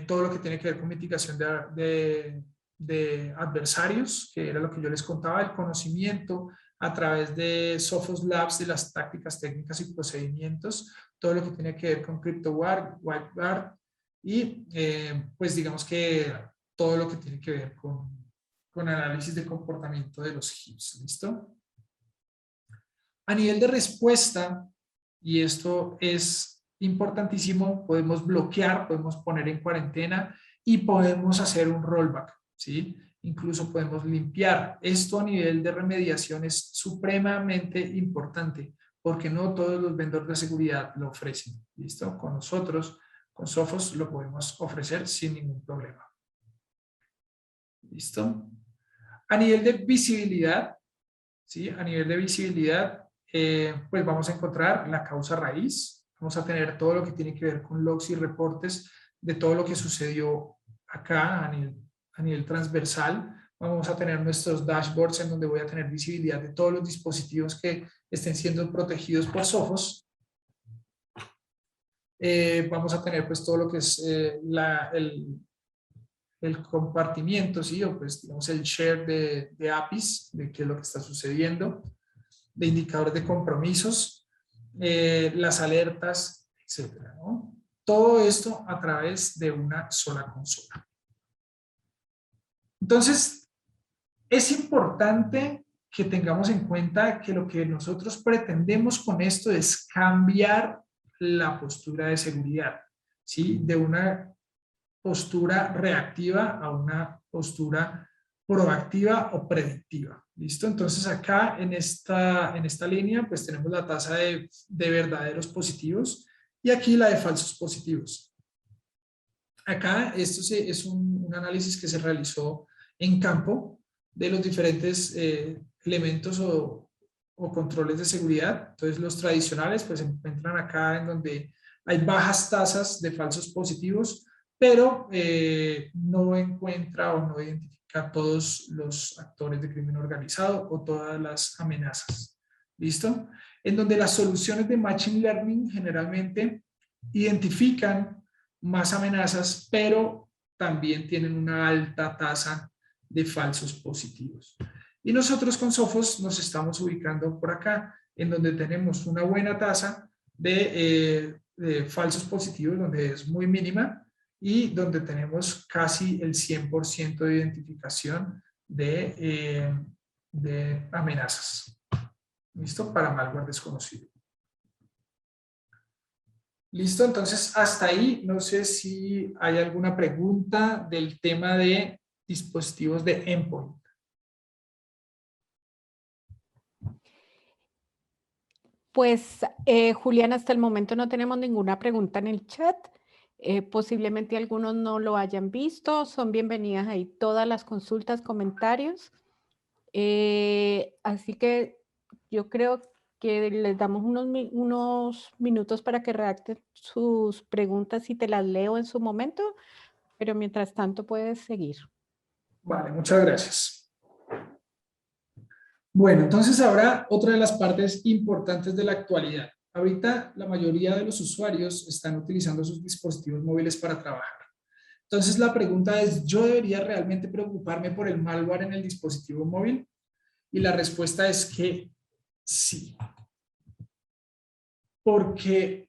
Todo lo que tiene que ver con mitigación de adversarios, que era lo que yo les contaba, el conocimiento a través de Sophos Labs de las tácticas, técnicas y procedimientos, todo lo que tiene que ver con CryptoGuard, WipeGuard y pues digamos que todo lo que tiene que ver con análisis de comportamiento de los HIPs, ¿listo? A nivel de respuesta, y esto es importantísimo, podemos bloquear, podemos poner en cuarentena y podemos hacer un rollback, ¿sí? Incluso podemos limpiar. Esto a nivel de remediación es supremamente importante porque no todos los vendedores de seguridad lo ofrecen, ¿listo? Con nosotros, con Sophos, lo podemos ofrecer sin ningún problema. ¿Listo? A nivel de visibilidad, ¿sí? A nivel de visibilidad, pues vamos a encontrar la causa raíz, vamos a tener todo lo que tiene que ver con logs y reportes de todo lo que sucedió acá a nivel transversal. Vamos a tener nuestros dashboards en donde voy a tener visibilidad de todos los dispositivos que estén siendo protegidos por Sophos. Vamos a tener pues todo lo que es el compartimiento, ¿sí? O pues digamos el share de APIs, de qué es lo que está sucediendo, de indicadores de compromisos, las alertas, etcétera, ¿no? Todo esto a través de una sola consola. Entonces, es importante que tengamos en cuenta que lo que nosotros pretendemos con esto es cambiar la postura de seguridad, ¿sí? De una postura reactiva a una postura proactiva o predictiva. ¿Listo? Entonces acá en esta línea pues tenemos la tasa de verdaderos positivos y aquí la de falsos positivos. Acá esto es un análisis que se realizó en campo de los diferentes elementos o controles de seguridad. Entonces los tradicionales pues se encuentran acá en donde hay bajas tasas de falsos positivos, pero no encuentra o no identifica a todos los actores de crimen organizado o todas las amenazas. ¿Listo? En donde las soluciones de Machine Learning generalmente identifican más amenazas, pero también tienen una alta tasa de falsos positivos. Y nosotros con Sophos nos estamos ubicando por acá, en donde tenemos una buena tasa de falsos positivos, donde es muy mínima, y donde tenemos casi el 100% de identificación de amenazas. ¿Listo? Para malware desconocido. Listo, entonces hasta ahí, no sé si hay alguna pregunta del tema de dispositivos de endpoint. Pues, Julián, hasta el momento no tenemos ninguna pregunta en el chat. Posiblemente algunos no lo hayan visto. Son bienvenidas ahí todas las consultas, comentarios. Así que yo creo que les damos unos minutos para que redacten sus preguntas y te las leo en su momento, pero mientras tanto puedes seguir. Vale, muchas gracias. Bueno, entonces ahora otra de las partes importantes de la actualidad. Ahorita la mayoría de los usuarios están utilizando sus dispositivos móviles para trabajar. Entonces la pregunta es, ¿yo debería realmente preocuparme por el malware en el dispositivo móvil? Y la respuesta es que sí. Porque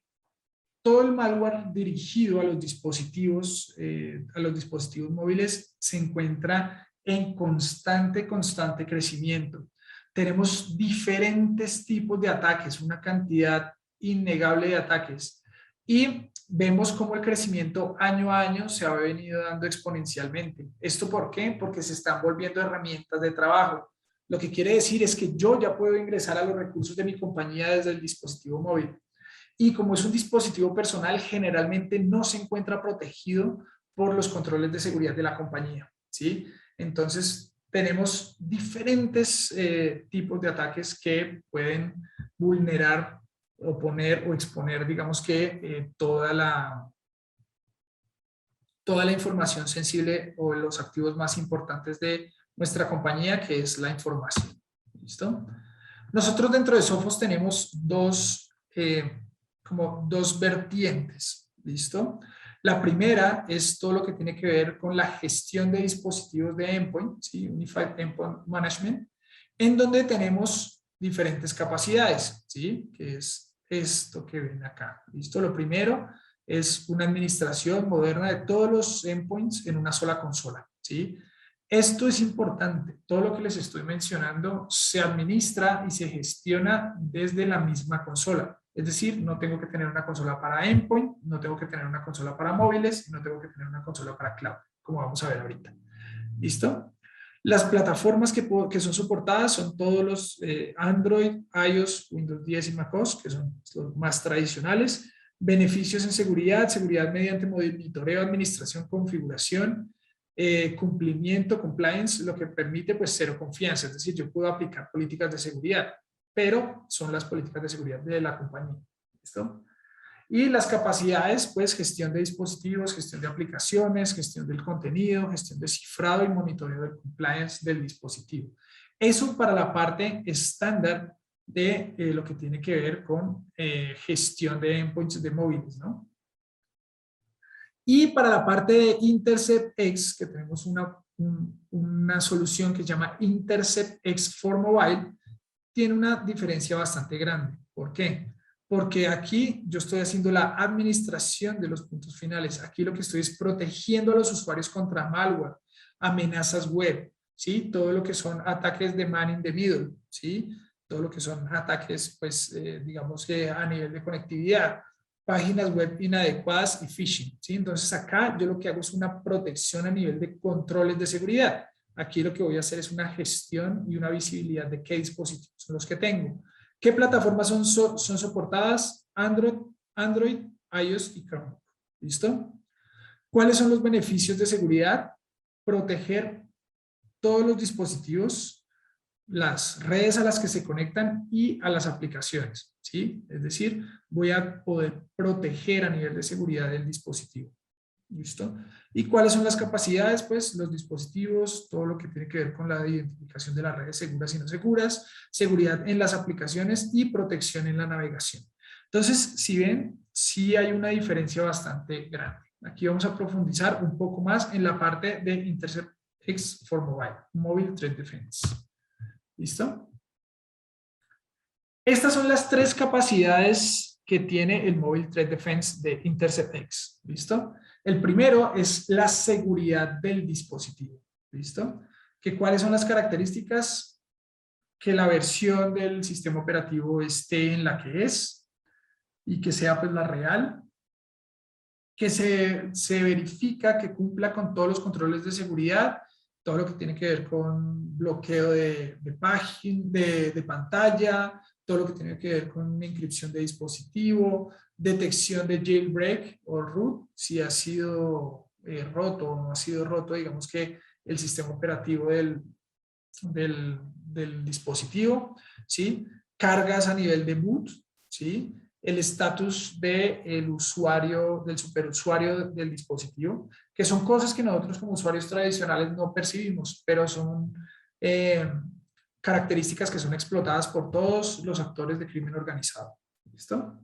todo el malware dirigido a los dispositivos móviles se encuentra en constante crecimiento. Tenemos diferentes tipos de ataques, una cantidad innegable de ataques, y vemos cómo el crecimiento año a año se ha venido dando exponencialmente. ¿Esto por qué? Porque se están volviendo herramientas de trabajo. Lo que quiere decir es que yo ya puedo ingresar a los recursos de mi compañía desde el dispositivo móvil. Y como es un dispositivo personal, generalmente no se encuentra protegido por los controles de seguridad de la compañía, ¿sí? Entonces, tenemos diferentes tipos de ataques que pueden vulnerar o poner o exponer, digamos que toda la información sensible o los activos más importantes de nuestra compañía, que es la información. ¿Listo? Nosotros dentro de Sophos tenemos dos vertientes, ¿listo? La primera es todo lo que tiene que ver con la gestión de dispositivos de endpoint, ¿sí? Unified Endpoint Management, en donde tenemos diferentes capacidades, ¿sí? Que es esto que ven acá, ¿listo? Lo primero es una administración moderna de todos los endpoints en una sola consola, ¿sí? Esto es importante. Todo lo que les estoy mencionando se administra y se gestiona desde la misma consola. Es decir, no tengo que tener una consola para endpoint, no tengo que tener una consola para móviles, no tengo que tener una consola para cloud, como vamos a ver ahorita. ¿Listo? Las plataformas que son soportadas son todos los Android, iOS, Windows 10 y macOS, que son los más tradicionales. Beneficios en seguridad, seguridad mediante monitoreo, administración, configuración, cumplimiento, compliance, lo que permite pues cero confianza, es decir, yo puedo aplicar políticas de seguridad, pero son las políticas de seguridad de la compañía. ¿Listo? Y las capacidades, pues gestión de dispositivos, gestión de aplicaciones, gestión del contenido, gestión de cifrado y monitoreo del compliance del dispositivo. Eso para la parte estándar de lo que tiene que ver con gestión de endpoints de móviles, ¿no? Y para la parte de Intercept X, que tenemos una solución que se llama Intercept X for Mobile, tiene una diferencia bastante grande. ¿Por qué? Porque aquí yo estoy haciendo la administración de los puntos finales. Aquí lo que estoy es protegiendo a los usuarios contra malware, amenazas web, ¿sí? Todo lo que son ataques de man in the middle, ¿sí? Todo lo que son ataques, pues, digamos que a nivel de conectividad, páginas web inadecuadas y phishing, ¿sí? Entonces acá yo lo que hago es una protección a nivel de controles de seguridad. Aquí lo que voy a hacer es una gestión y una visibilidad de qué dispositivos son los que tengo. ¿Qué plataformas son soportadas? Android, iOS y Chrome. ¿Listo? ¿Cuáles son los beneficios de seguridad? Proteger todos los dispositivos, las redes a las que se conectan y a las aplicaciones, ¿sí? Es decir, voy a poder proteger a nivel de seguridad el dispositivo. ¿Listo? ¿Y cuáles son las capacidades? Pues los dispositivos, todo lo que tiene que ver con la identificación de las redes seguras y no seguras, seguridad en las aplicaciones y protección en la navegación. Entonces, si ven, sí hay una diferencia bastante grande. Aquí vamos a profundizar un poco más en la parte de Intercept X for Mobile, Mobile Threat Defense. ¿Listo? Estas son las tres capacidades que tiene el Mobile Threat Defense de InterceptX. ¿Listo? El primero es la seguridad del dispositivo. ¿Listo? ¿Cuáles son las características? Que la versión del sistema operativo esté en la que es y que sea pues la real, que se verifica que cumpla con todos los controles de seguridad, todo lo que tiene que ver con bloqueo de página, de pantalla, todo lo que tiene que ver con inscripción de dispositivo, detección de jailbreak o root, si ha sido roto o no ha sido roto, digamos que el sistema operativo del dispositivo, ¿sí? Cargas a nivel de boot, ¿sí? El estatus del usuario, del superusuario del dispositivo, que son cosas que nosotros como usuarios tradicionales no percibimos, pero son características que son explotadas por todos los actores de crimen organizado. ¿Listo?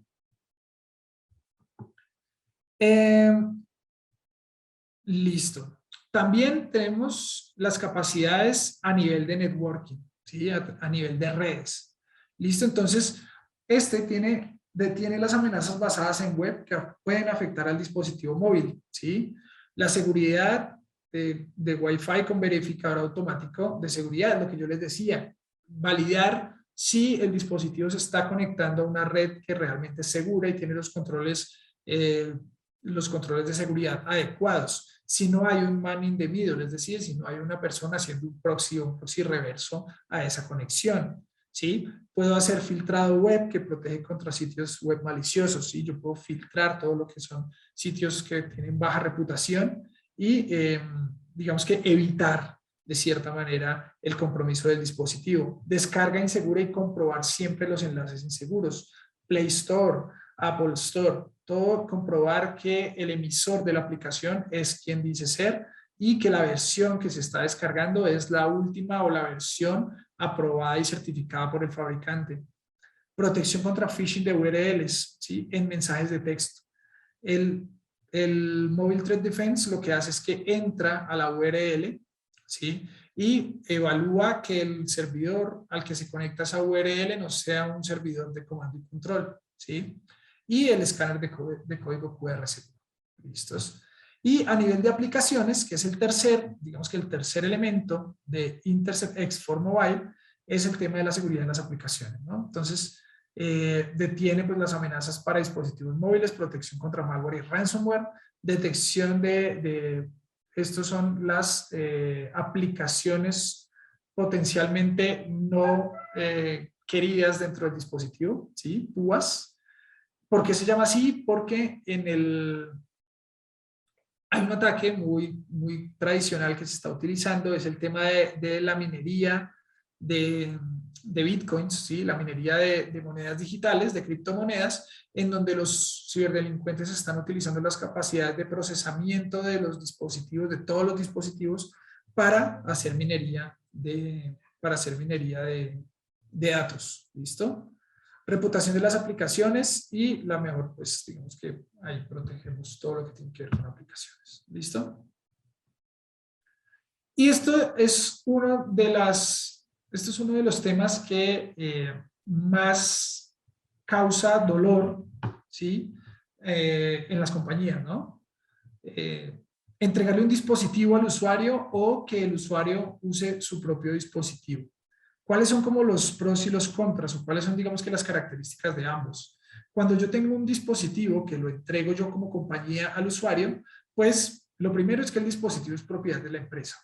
Listo. También tenemos las capacidades a nivel de networking, ¿sí? A nivel de redes. ¿Listo? Entonces, detiene las amenazas basadas en web que pueden afectar al dispositivo móvil, ¿sí? La seguridad de Wi-Fi con verificador automático de seguridad, lo que yo les decía, validar si el dispositivo se está conectando a una red que realmente es segura y tiene los controles de seguridad adecuados. Si no hay un man in the middle, es decir, si no hay una persona haciendo un proxy reverso a esa conexión, ¿sí? Puedo hacer filtrado web que protege contra sitios web maliciosos, ¿sí? Yo puedo filtrar todo lo que son sitios que tienen baja reputación y digamos que evitar de cierta manera el compromiso del dispositivo. Descarga insegura y comprobar siempre los enlaces inseguros. Play Store, Apple Store, todo comprobar que el emisor de la aplicación es quien dice ser y que la versión que se está descargando es la última o la versión aprobada y certificada por el fabricante. Protección contra phishing de URLs, ¿sí? En mensajes de texto. El Mobile Threat Defense lo que hace es que entra a la URL, ¿sí? Y evalúa que el servidor al que se conecta a esa URL no sea un servidor de comando y control, ¿sí? Y el escáner de código QR seguro. ¿Listos? Y a nivel de aplicaciones, que es digamos que el tercer elemento de InterceptX for Mobile, es el tema de la seguridad de las aplicaciones, ¿no? Entonces, detiene pues, las amenazas para dispositivos móviles, protección contra malware y ransomware, detección estos son las aplicaciones potencialmente no queridas dentro del dispositivo, ¿sí? PUAs. ¿Por qué se llama así? Porque hay un ataque muy tradicional que se está utilizando, es el tema de la minería de bitcoins, ¿sí? La minería de monedas digitales, de criptomonedas, en donde los ciberdelincuentes están utilizando las capacidades de procesamiento de los dispositivos, de todos los dispositivos, para hacer minería de datos. ¿Listo? Reputación de las aplicaciones y la mejor, pues digamos que ahí protegemos todo lo que tiene que ver con aplicaciones. ¿Listo? Y esto es uno de los temas que más causa dolor, ¿sí? En las compañías, ¿no? Entregarle un dispositivo al usuario o que el usuario use su propio dispositivo. ¿Cuáles son como los pros y los contras o cuáles son, digamos que las características de ambos? Cuando yo tengo un dispositivo que lo entrego yo como compañía al usuario, pues lo primero es que el dispositivo es propiedad de la empresa.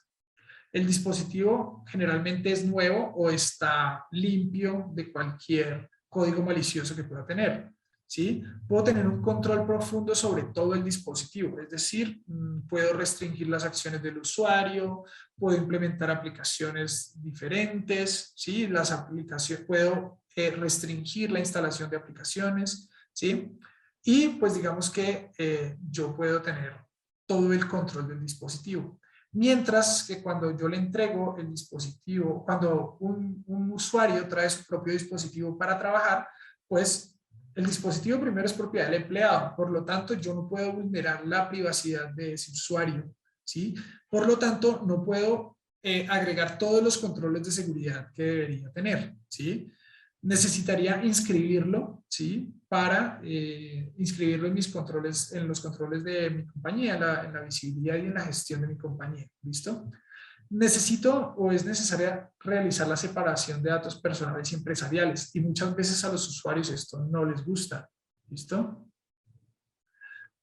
El dispositivo generalmente es nuevo o está limpio de cualquier código malicioso que pueda tener. ¿Sí? Puedo tener un control profundo sobre todo el dispositivo, es decir, puedo restringir las acciones del usuario, puedo implementar aplicaciones diferentes, ¿sí? Puedo restringir la instalación de aplicaciones, ¿sí? Y pues digamos que yo puedo tener todo el control del dispositivo. Mientras que cuando yo le entrego el dispositivo, cuando un usuario trae su propio dispositivo para trabajar, pues el dispositivo primero es propiedad del empleado, por lo tanto yo no puedo vulnerar la privacidad de ese usuario, ¿sí? Por lo tanto no puedo agregar todos los controles de seguridad que debería tener, ¿sí? Necesitaría inscribirlo, ¿sí? para inscribirlo en mis controles, en los controles de mi compañía, en la visibilidad y en la gestión de mi compañía. ¿Listo? Necesito o es necesaria realizar la separación de datos personales y empresariales, y muchas veces a los usuarios esto no les gusta. ¿Listo?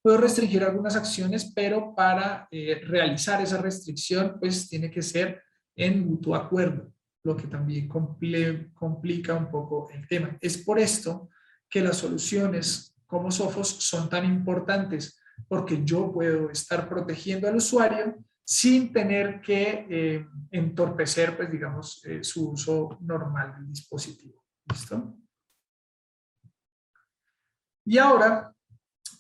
Puedo restringir algunas acciones, pero para realizar esa restricción, pues tiene que ser en mutuo acuerdo, lo que también complica un poco el tema. Es por esto que las soluciones como Sophos son tan importantes, porque yo puedo estar protegiendo al usuario sin tener que entorpecer, pues digamos, su uso normal del dispositivo. ¿Listo? Y ahora,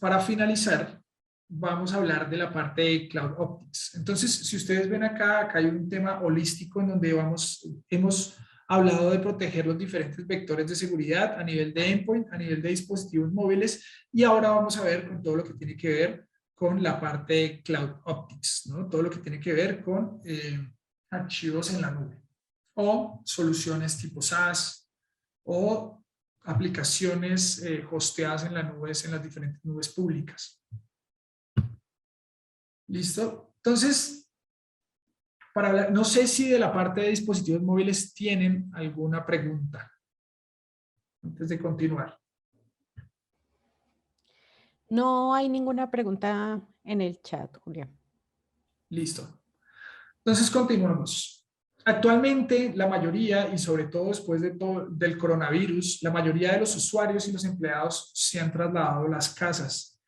para finalizar, vamos a hablar de la parte de Cloud Optics. Entonces, si ustedes ven acá hay un tema holístico en donde hemos hablado de proteger los diferentes vectores de seguridad a nivel de endpoint, a nivel de dispositivos móviles, y ahora vamos a ver con todo lo que tiene que ver con la parte de Cloud Optics, ¿no? Todo lo que tiene que ver con archivos en la nube o soluciones tipo SaaS o aplicaciones hosteadas en las nubes, en las diferentes nubes públicas. ¿Listo? Entonces, no sé si de la parte de dispositivos móviles tienen alguna pregunta antes de continuar. No hay ninguna pregunta en el chat, Julián. Listo. Entonces, continuamos. Actualmente, la mayoría, y sobre todo después del coronavirus, la mayoría de los usuarios y los empleados se han trasladado a las casas.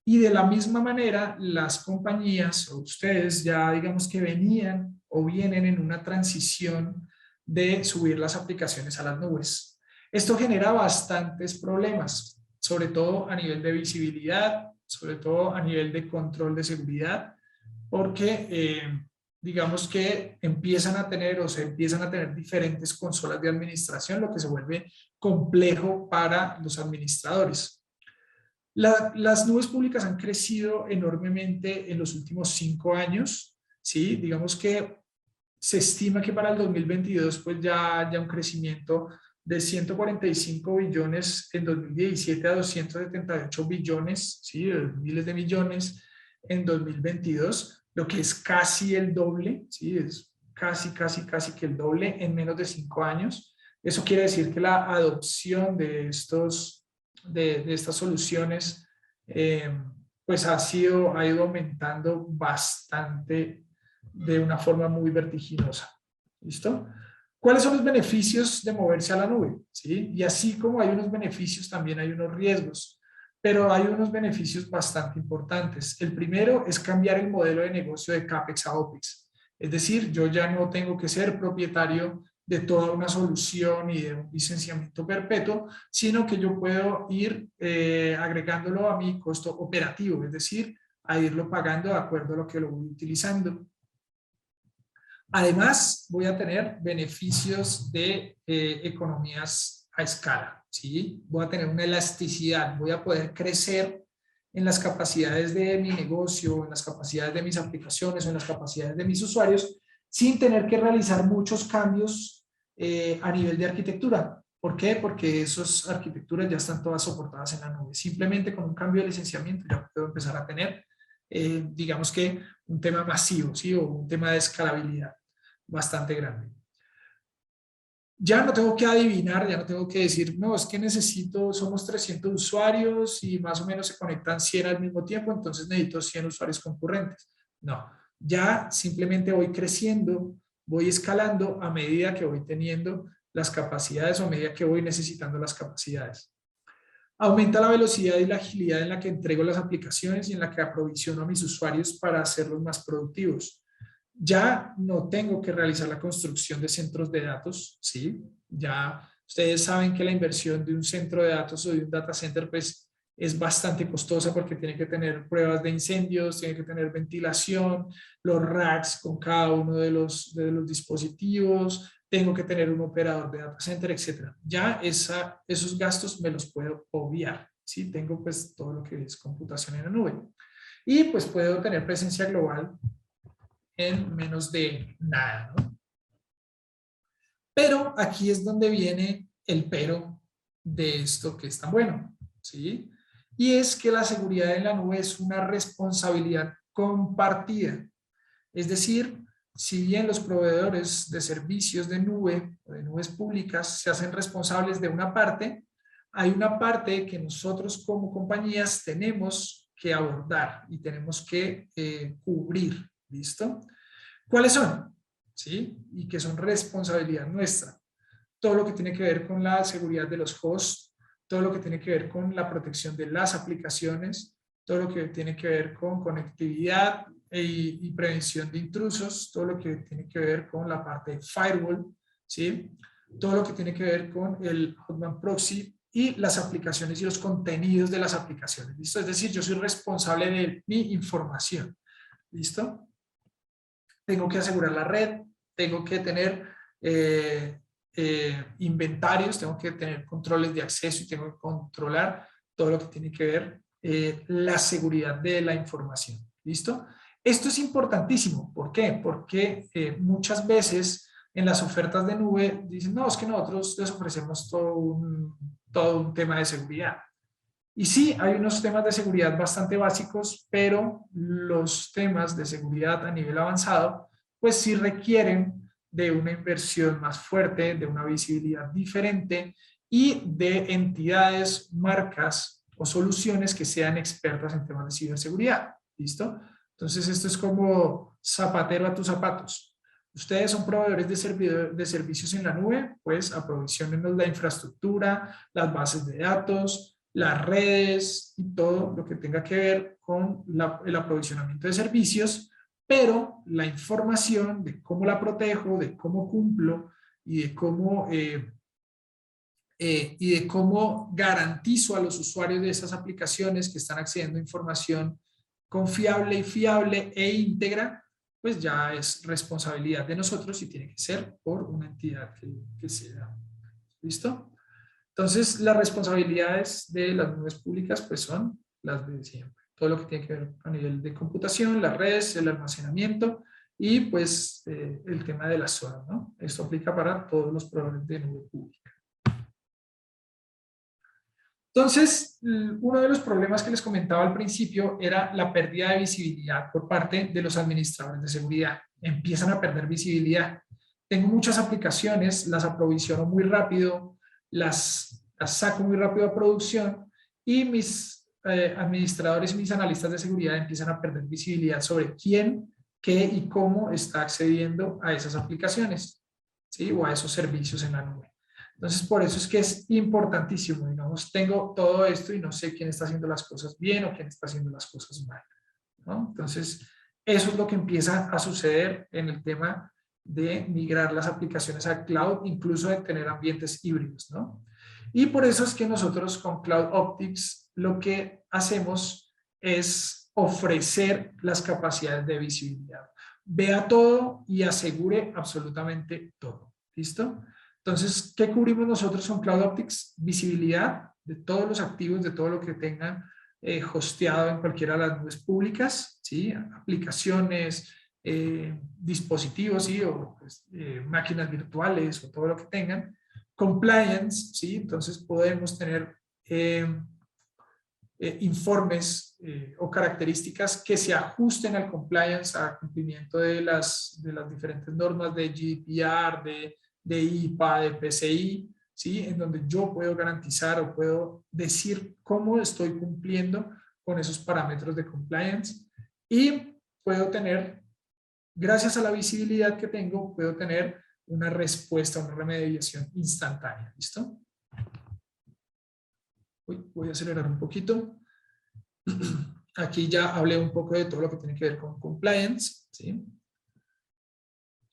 Y de la misma manera, las compañías o ustedes ya digamos que venían o vienen en una transición de subir las aplicaciones a las nubes. Esto genera bastantes problemas, sobre todo a nivel de visibilidad, sobre todo a nivel de control de seguridad, porque digamos que empiezan a tener o se empiezan a tener diferentes consolas de administración, lo que se vuelve complejo para los administradores. Las nubes públicas han crecido enormemente en los últimos 5 años, ¿sí? Digamos que se estima que para el 2022 pues ya un crecimiento de 145 billones en 2017 a 278 billones, ¿sí? Miles de millones en 2022, lo que es casi el doble, ¿sí? Es casi que el doble en menos de 5 años. Eso quiere decir que la adopción de estas soluciones pues ha ido aumentando bastante de una forma muy vertiginosa. ¿Listo? ¿Cuáles son los beneficios de moverse a la nube? ¿Sí? Y así como hay unos beneficios, también hay unos riesgos, pero hay unos beneficios bastante importantes. El primero es cambiar el modelo de negocio de CAPEX a OPEX. Es decir, yo ya no tengo que ser propietario de toda una solución y de un licenciamiento perpetuo, sino que yo puedo ir agregándolo a mi costo operativo, es decir, a irlo pagando de acuerdo a lo que lo voy utilizando. Además, voy a tener beneficios de economías a escala, ¿sí? Voy a tener una elasticidad, voy a poder crecer en las capacidades de mi negocio, en las capacidades de mis aplicaciones, en las capacidades de mis usuarios, sin tener que realizar muchos cambios a nivel de arquitectura. ¿Por qué? Porque esas arquitecturas ya están todas soportadas en la nube. Simplemente con un cambio de licenciamiento ya puedo empezar a tener, digamos que un tema masivo, ¿sí? O un tema de escalabilidad bastante grande. Ya no tengo que adivinar, ya no tengo que decir, no, es que somos 300 usuarios y más o menos se conectan 100 al mismo tiempo, entonces necesito 100 usuarios concurrentes. No, ya simplemente voy creciendo, voy escalando a medida que voy teniendo las capacidades o a medida que voy necesitando las capacidades. Aumenta la velocidad y la agilidad en la que entrego las aplicaciones y en la que aprovisiono a mis usuarios para hacerlos más productivos. Ya no tengo que realizar la construcción de centros de datos, ¿sí? Ya ustedes saben que la inversión de un centro de datos o de un data center pues es bastante costosa porque tiene que tener pruebas de incendios, tiene que tener ventilación, los racks con cada uno de los dispositivos, tengo que tener un operador de data center, etc. Ya esos gastos me los puedo obviar, ¿sí? Tengo pues todo lo que es computación en la nube. Y pues puedo tener presencia global en menos de nada, ¿no? Pero aquí es donde viene el pero de esto que es tan bueno, ¿sí? Y es que la seguridad en la nube es una responsabilidad compartida. Es decir, si bien los proveedores de servicios de nube o de nubes públicas se hacen responsables de una parte, hay una parte que nosotros como compañías tenemos que abordar y tenemos que cubrir, ¿listo? ¿Cuáles son? ¿Sí? Y que son responsabilidad nuestra. Todo lo que tiene que ver con la seguridad de los hosts, todo lo que tiene que ver con la protección de las aplicaciones, todo lo que tiene que ver con conectividad y prevención de intrusos, todo lo que tiene que ver con la parte de firewall, ¿sí? Todo lo que tiene que ver con el Hotman Proxy y las aplicaciones y los contenidos de las aplicaciones, ¿listo? Es decir, yo soy responsable de mi información, ¿listo? Tengo que asegurar la red, tengo que tener inventarios, tengo que tener controles de acceso y tengo que controlar todo lo que tiene que ver la seguridad de la información. ¿Listo? Esto es importantísimo. ¿Por qué? Porque muchas veces en las ofertas de nube dicen, no, es que nosotros les ofrecemos todo un tema de seguridad. Y sí, hay unos temas de seguridad bastante básicos, pero los temas de seguridad a nivel avanzado, pues sí requieren de una inversión más fuerte, de una visibilidad diferente y de entidades, marcas o soluciones que sean expertas en temas de ciberseguridad. ¿Listo? Entonces esto es como zapatero a tus zapatos. Ustedes son proveedores de servicios en la nube, pues aprovisionenos la infraestructura, las bases de datos, las redes y todo lo que tenga que ver con el aprovisionamiento de servicios, pero la información de cómo la protejo, de cómo cumplo y de cómo garantizo a los usuarios de esas aplicaciones que están accediendo a información confiable y fiable e íntegra, pues ya es responsabilidad de nosotros y tiene que ser por una entidad que sea. ¿Listo? Entonces, las responsabilidades de las nubes públicas pues son las de siempre. Todo lo que tiene que ver a nivel de computación, las redes, el almacenamiento y pues el tema de las zonas, ¿no? Esto aplica para todos los proveedores de nube pública. Entonces, uno de los problemas que les comentaba al principio era la pérdida de visibilidad por parte de los administradores de seguridad. Empiezan a perder visibilidad. Tengo muchas aplicaciones, las aprovisiono muy rápido, las saco muy rápido a producción y mis administradores y mis analistas de seguridad empiezan a perder visibilidad sobre quién, qué y cómo está accediendo a esas aplicaciones, ¿sí? O a esos servicios en la nube. Entonces, por eso es que es importantísimo, digamos, tengo todo esto y no sé quién está haciendo las cosas bien o quién está haciendo las cosas mal, ¿no? Entonces, eso es lo que empieza a suceder en el tema de migrar las aplicaciones a cloud, incluso de tener ambientes híbridos, ¿no? Y por eso es que nosotros con Cloud Optics lo que hacemos es ofrecer las capacidades de visibilidad. Vea todo y asegure absolutamente todo, ¿listo? Entonces, ¿qué cubrimos nosotros con Cloud Optics? Visibilidad de todos los activos, de todo lo que tengan hosteado en cualquiera de las nubes públicas, ¿sí? Aplicaciones, dispositivos, ¿sí? O pues, máquinas virtuales o todo lo que tengan. Compliance, ¿sí? Entonces podemos tener informes o características que se ajusten al compliance, al cumplimiento de las diferentes normas de GDPR, de IPA, de PCI, ¿sí? En donde yo puedo garantizar o puedo decir cómo estoy cumpliendo con esos parámetros de compliance y puedo tener, gracias a la visibilidad que tengo, puedo tener una respuesta, una remediación instantánea. ¿Listo? Voy a acelerar un poquito. Aquí ya hablé un poco de todo lo que tiene que ver con compliance, ¿sí?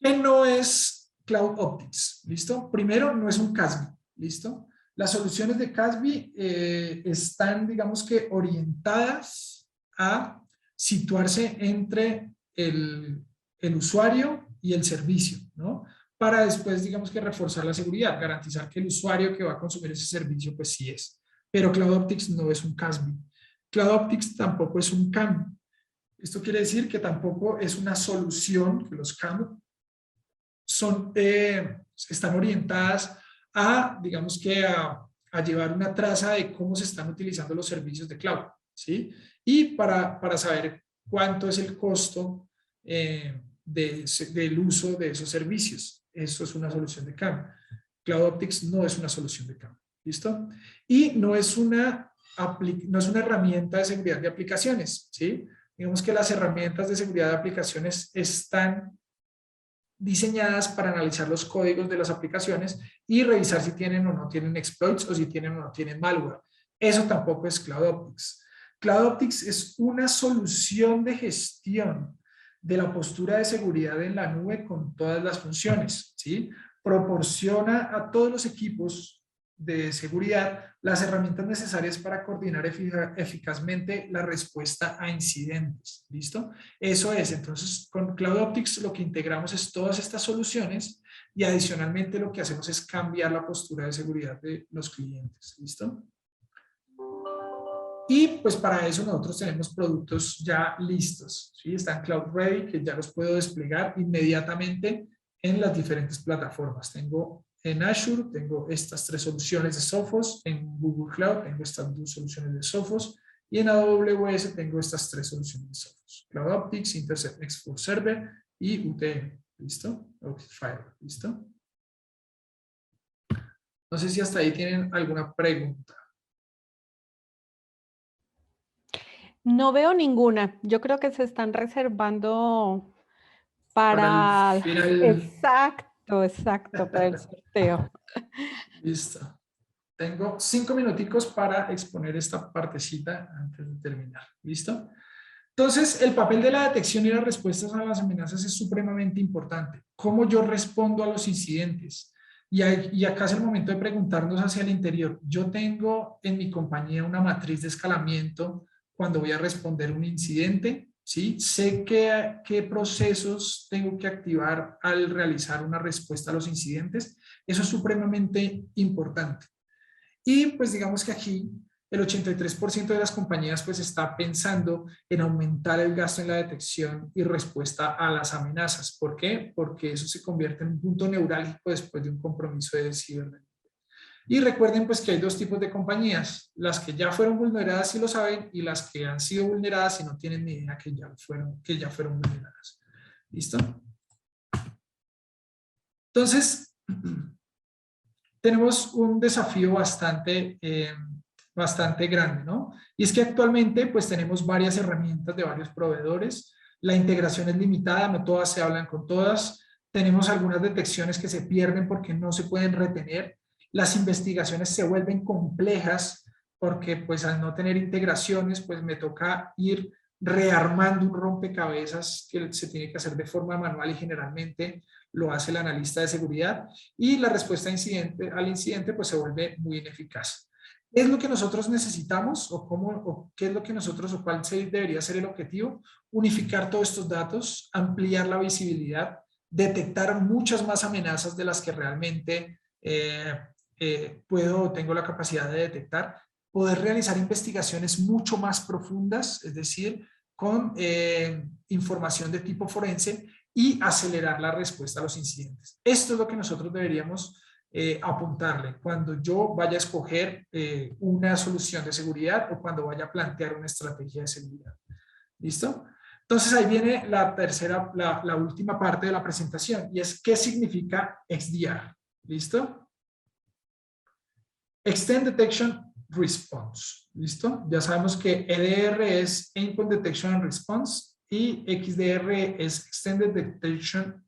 ¿Qué no es Cloud Optics? ¿Listo? Primero, no es un CASB, ¿listo? Las soluciones de CASB están, digamos que, orientadas a situarse entre el usuario y el servicio, ¿no? Para después, digamos que, reforzar la seguridad, garantizar que el usuario que va a consumir ese servicio, pues sí es. Pero Cloud Optics no es un CASB. Cloud Optics tampoco es un CAM. Esto quiere decir que tampoco es una solución, que los CAM están orientadas a, digamos que, a a llevar una traza de cómo se están utilizando los servicios de cloud, ¿sí? Y para saber cuánto es el costo del uso de esos servicios. Eso es una solución de cambio. CloudOptics no es una solución de cambio, ¿listo? Y no es una herramienta de seguridad de aplicaciones, ¿sí? Digamos que las herramientas de seguridad de aplicaciones están diseñadas para analizar los códigos de las aplicaciones y revisar si tienen o no tienen exploits o si tienen o no tienen malware. Eso tampoco es CloudOptics. CloudOptics es una solución de gestión de la postura de seguridad en la nube con todas las funciones, ¿sí? Proporciona a todos los equipos de seguridad las herramientas necesarias para coordinar eficazmente la respuesta a incidentes, ¿listo? Eso es, entonces con CloudOptics lo que integramos es todas estas soluciones y adicionalmente lo que hacemos es cambiar la postura de seguridad de los clientes, ¿listo? Y pues para eso nosotros tenemos productos ya listos, ¿sí? Están Cloud Ready, que ya los puedo desplegar inmediatamente en las diferentes plataformas. Tengo en Azure, tengo estas 3 soluciones de Sophos, en Google Cloud tengo estas 2 soluciones de Sophos y en AWS tengo estas 3 soluciones de Sophos. CloudOptics, Intercept X4 Server y UTM, ¿listo? Fire, ¿listo? No sé si hasta ahí tienen alguna pregunta. No veo ninguna. Yo creo que se están reservando para el final. Exacto, para el sorteo. Listo. Tengo 5 minuticos para exponer esta partecita antes de terminar. ¿Listo? Entonces, el papel de la detección y las respuestas a las amenazas es supremamente importante. ¿Cómo yo respondo a los incidentes? Y acá es el momento de preguntarnos hacia el interior. Yo tengo en mi compañía una matriz de escalamiento cuando voy a responder un incidente, ¿sí? Sé qué procesos tengo que activar al realizar una respuesta a los incidentes. Eso es supremamente importante. Y pues digamos que aquí el 83% de las compañías pues está pensando en aumentar el gasto en la detección y respuesta a las amenazas. ¿Por qué? Porque eso se convierte en un punto neurálgico después de un compromiso de ciberdelincuencia. Y recuerden pues que hay 2 tipos de compañías, las que ya fueron vulneradas y lo saben y las que han sido vulneradas y no tienen ni idea que ya fueron vulneradas. ¿Listo? Entonces, tenemos un desafío bastante grande, ¿no? Y es que actualmente pues tenemos varias herramientas de varios proveedores, la integración es limitada, no todas se hablan con todas, tenemos algunas detecciones que se pierden porque no se pueden retener, las investigaciones se vuelven complejas porque pues al no tener integraciones pues me toca ir rearmando un rompecabezas que se tiene que hacer de forma manual y generalmente lo hace el analista de seguridad y la respuesta al incidente pues se vuelve muy ineficaz. ¿Qué es lo que nosotros necesitamos o qué es lo que nosotros o cuál debería ser el objetivo? Unificar todos estos datos, ampliar la visibilidad, detectar muchas más amenazas de las que realmente puedo o tengo la capacidad de detectar, poder realizar investigaciones mucho más profundas, es decir, con información de tipo forense y acelerar la respuesta a los incidentes. Esto es lo que nosotros deberíamos apuntarle cuando yo vaya a escoger una solución de seguridad o cuando vaya a plantear una estrategia de seguridad. ¿Listo? Entonces ahí viene la última parte de la presentación y es ¿qué significa XDR? ¿Listo? Extend Detection Response. ¿Listo? Ya sabemos que EDR es Endpoint Detection and Response y XDR es Extended Detection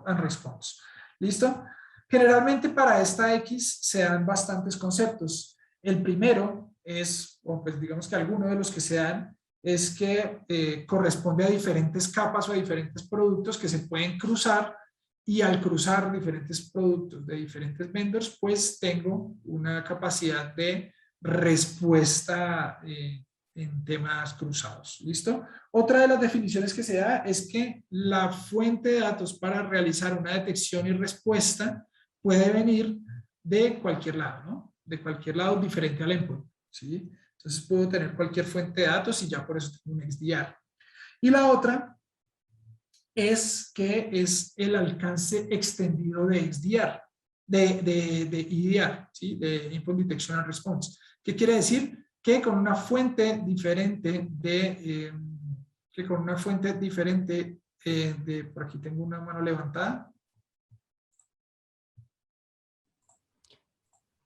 and Response. ¿Listo? Generalmente para esta X se dan bastantes conceptos. El primero es, o pues digamos que alguno de los que se dan, es que corresponde a diferentes capas o a diferentes productos que se pueden cruzar y al cruzar diferentes productos de diferentes vendors, pues tengo una capacidad de respuesta en temas cruzados. ¿Listo? Otra de las definiciones que se da es que la fuente de datos para realizar una detección y respuesta puede venir de cualquier lado, ¿no? De cualquier lado diferente al endpoint, ¿sí? Entonces puedo tener cualquier fuente de datos y ya por eso tengo un XDR. Y la otra es que es el alcance extendido de XDR. de EDR, ¿sí? De Endpoint Detection and Response. ¿Qué quiere decir? Que con una fuente diferente por aquí tengo una mano levantada.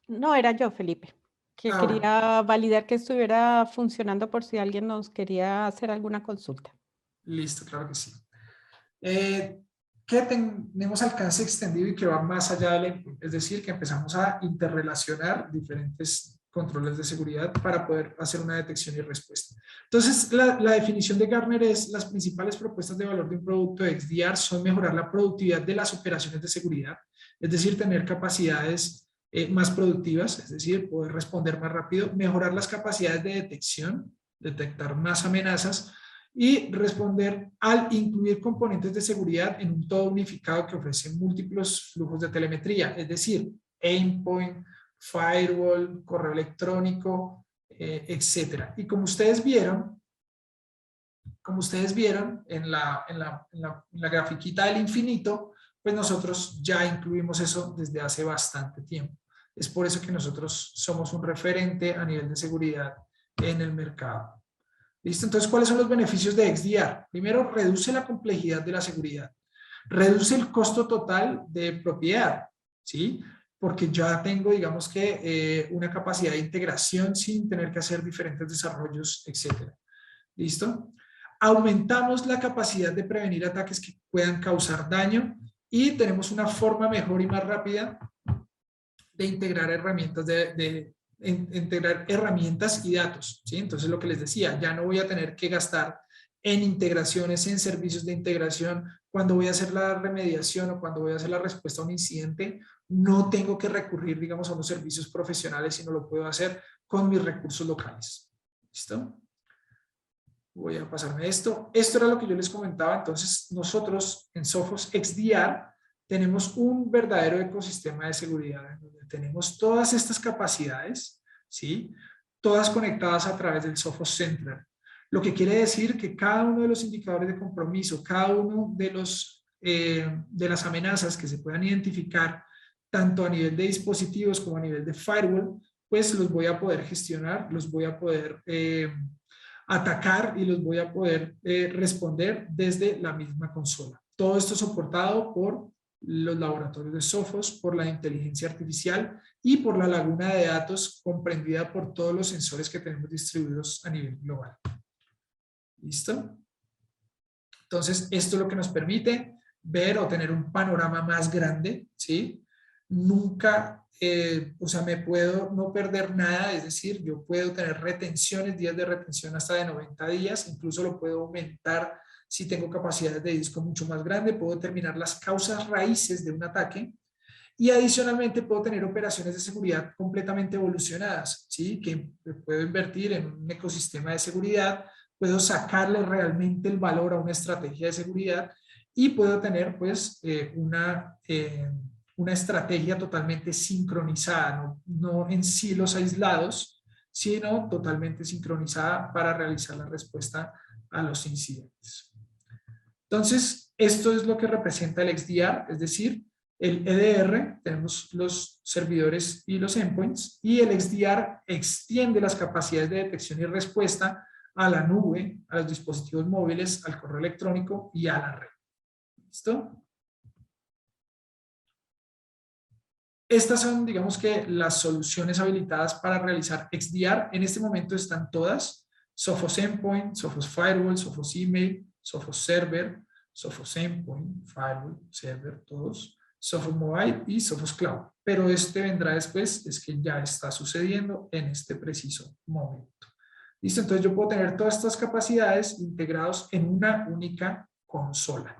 No, era yo, Felipe, que Bueno, quería validar que estuviera funcionando por si alguien nos quería hacer alguna consulta. listo, claro que sí. Que tenemos alcance extendido y que va más allá del endpoint, es decir, que empezamos a interrelacionar diferentes controles de seguridad para poder hacer una detección y respuesta. Entonces, la definición de Gartner es: las principales propuestas de valor de un producto de XDR son mejorar la productividad de las operaciones de seguridad, es decir, tener capacidades más productivas, es decir, poder responder más rápido, mejorar las capacidades de detección, detectar más amenazas, y responder al incluir componentes de seguridad en un todo unificado que ofrece múltiples flujos de telemetría, es decir, endpoint, firewall, correo electrónico, etcétera. Y como ustedes vieron en la grafiquita del infinito, pues nosotros ya incluimos eso desde hace bastante tiempo. Es por eso que nosotros somos un referente a nivel de seguridad en el mercado. ¿Listo? Entonces, ¿cuáles son los beneficios de XDR? Primero, reduce la complejidad de la seguridad. Reduce el costo total de propiedad, ¿sí? Porque ya tengo, digamos que, una capacidad de integración sin tener que hacer diferentes desarrollos, etcétera. ¿Listo? Aumentamos la capacidad de prevenir ataques que puedan causar daño y tenemos una forma mejor y más rápida de integrar herramientas integrar herramientas y datos, ¿sí? Entonces, lo que les decía, ya no voy a tener que gastar en integraciones, en servicios de integración. Cuando voy a hacer la remediación o cuando voy a hacer la respuesta a un incidente, no tengo que recurrir, digamos, a unos servicios profesionales, sino lo puedo hacer con mis recursos locales. ¿Listo? Voy a pasarme esto. Esto era lo que yo les comentaba. Entonces, nosotros en Sophos XDR tenemos un verdadero ecosistema de seguridad en donde tenemos todas estas capacidades, ¿sí? Todas conectadas a través del Sophos Center. Lo que quiere decir que cada uno de los indicadores de compromiso, cada uno de las amenazas que se puedan identificar, tanto a nivel de dispositivos como a nivel de firewall, pues los voy a poder gestionar, los voy a poder atacar y los voy a poder responder desde la misma consola. Todo esto soportado por los laboratorios de Sophos, por la inteligencia artificial y por la laguna de datos comprendida por todos los sensores que tenemos distribuidos a nivel global. ¿Listo? Entonces, esto es lo que nos permite ver o tener un panorama más grande, ¿sí? Nunca, o sea, me puedo no perder nada, es decir, yo puedo tener retenciones, días de retención hasta de 90 días, incluso lo puedo aumentar si tengo capacidades de disco mucho más grande, puedo determinar las causas raíces de un ataque y adicionalmente puedo tener operaciones de seguridad completamente evolucionadas, ¿sí? Que puedo invertir en un ecosistema de seguridad, puedo sacarle realmente el valor a una estrategia de seguridad y puedo tener pues una estrategia totalmente sincronizada, no en silos aislados, sino totalmente sincronizada para realizar la respuesta a los incidentes. Entonces, esto es lo que representa el XDR, es decir, el EDR, tenemos los servidores y los endpoints, y el XDR extiende las capacidades de detección y respuesta a la nube, a los dispositivos móviles, al correo electrónico y a la red. ¿Listo? Estas son, digamos que, las soluciones habilitadas para realizar XDR. En este momento están todas: Sophos Endpoint, Sophos Firewall, Sophos Email, Sophos Server, Sophos Endpoint, Firewall, Server, todos, Sophos Mobile y Sophos Cloud. Pero este vendrá después, es que ya está sucediendo en este preciso momento. ¿Listo? Entonces yo puedo tener todas estas capacidades integrados en una única consola.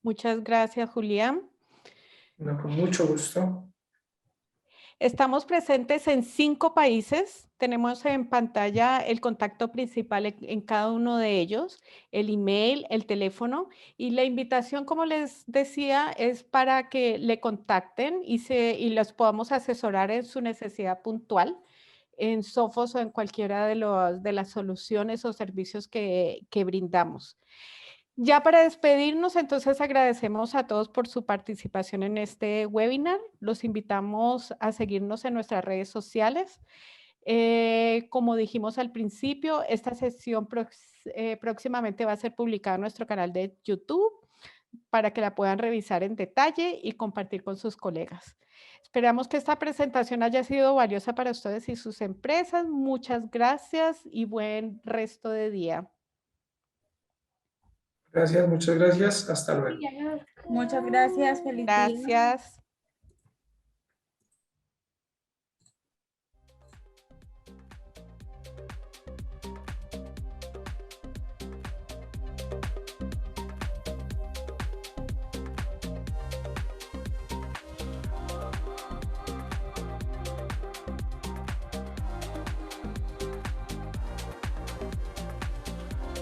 Muchas gracias, Julián. Bueno, con mucho gusto. Estamos presentes en 5 países. Tenemos en pantalla el contacto principal en cada uno de ellos, el email, el teléfono, y la invitación, como les decía, es para que le contacten y los podamos asesorar en su necesidad puntual en Sophos o en cualquiera de las soluciones o servicios que brindamos. Ya para despedirnos, entonces agradecemos a todos por su participación en este webinar. Los invitamos a seguirnos en nuestras redes sociales. Como dijimos al principio, esta sesión próximamente va a ser publicada en nuestro canal de YouTube para que la puedan revisar en detalle y compartir con sus colegas. Esperamos que esta presentación haya sido valiosa para ustedes y sus empresas. Muchas gracias y buen resto de día. Gracias, muchas gracias. Hasta luego. Muchas gracias, feliz día. Gracias.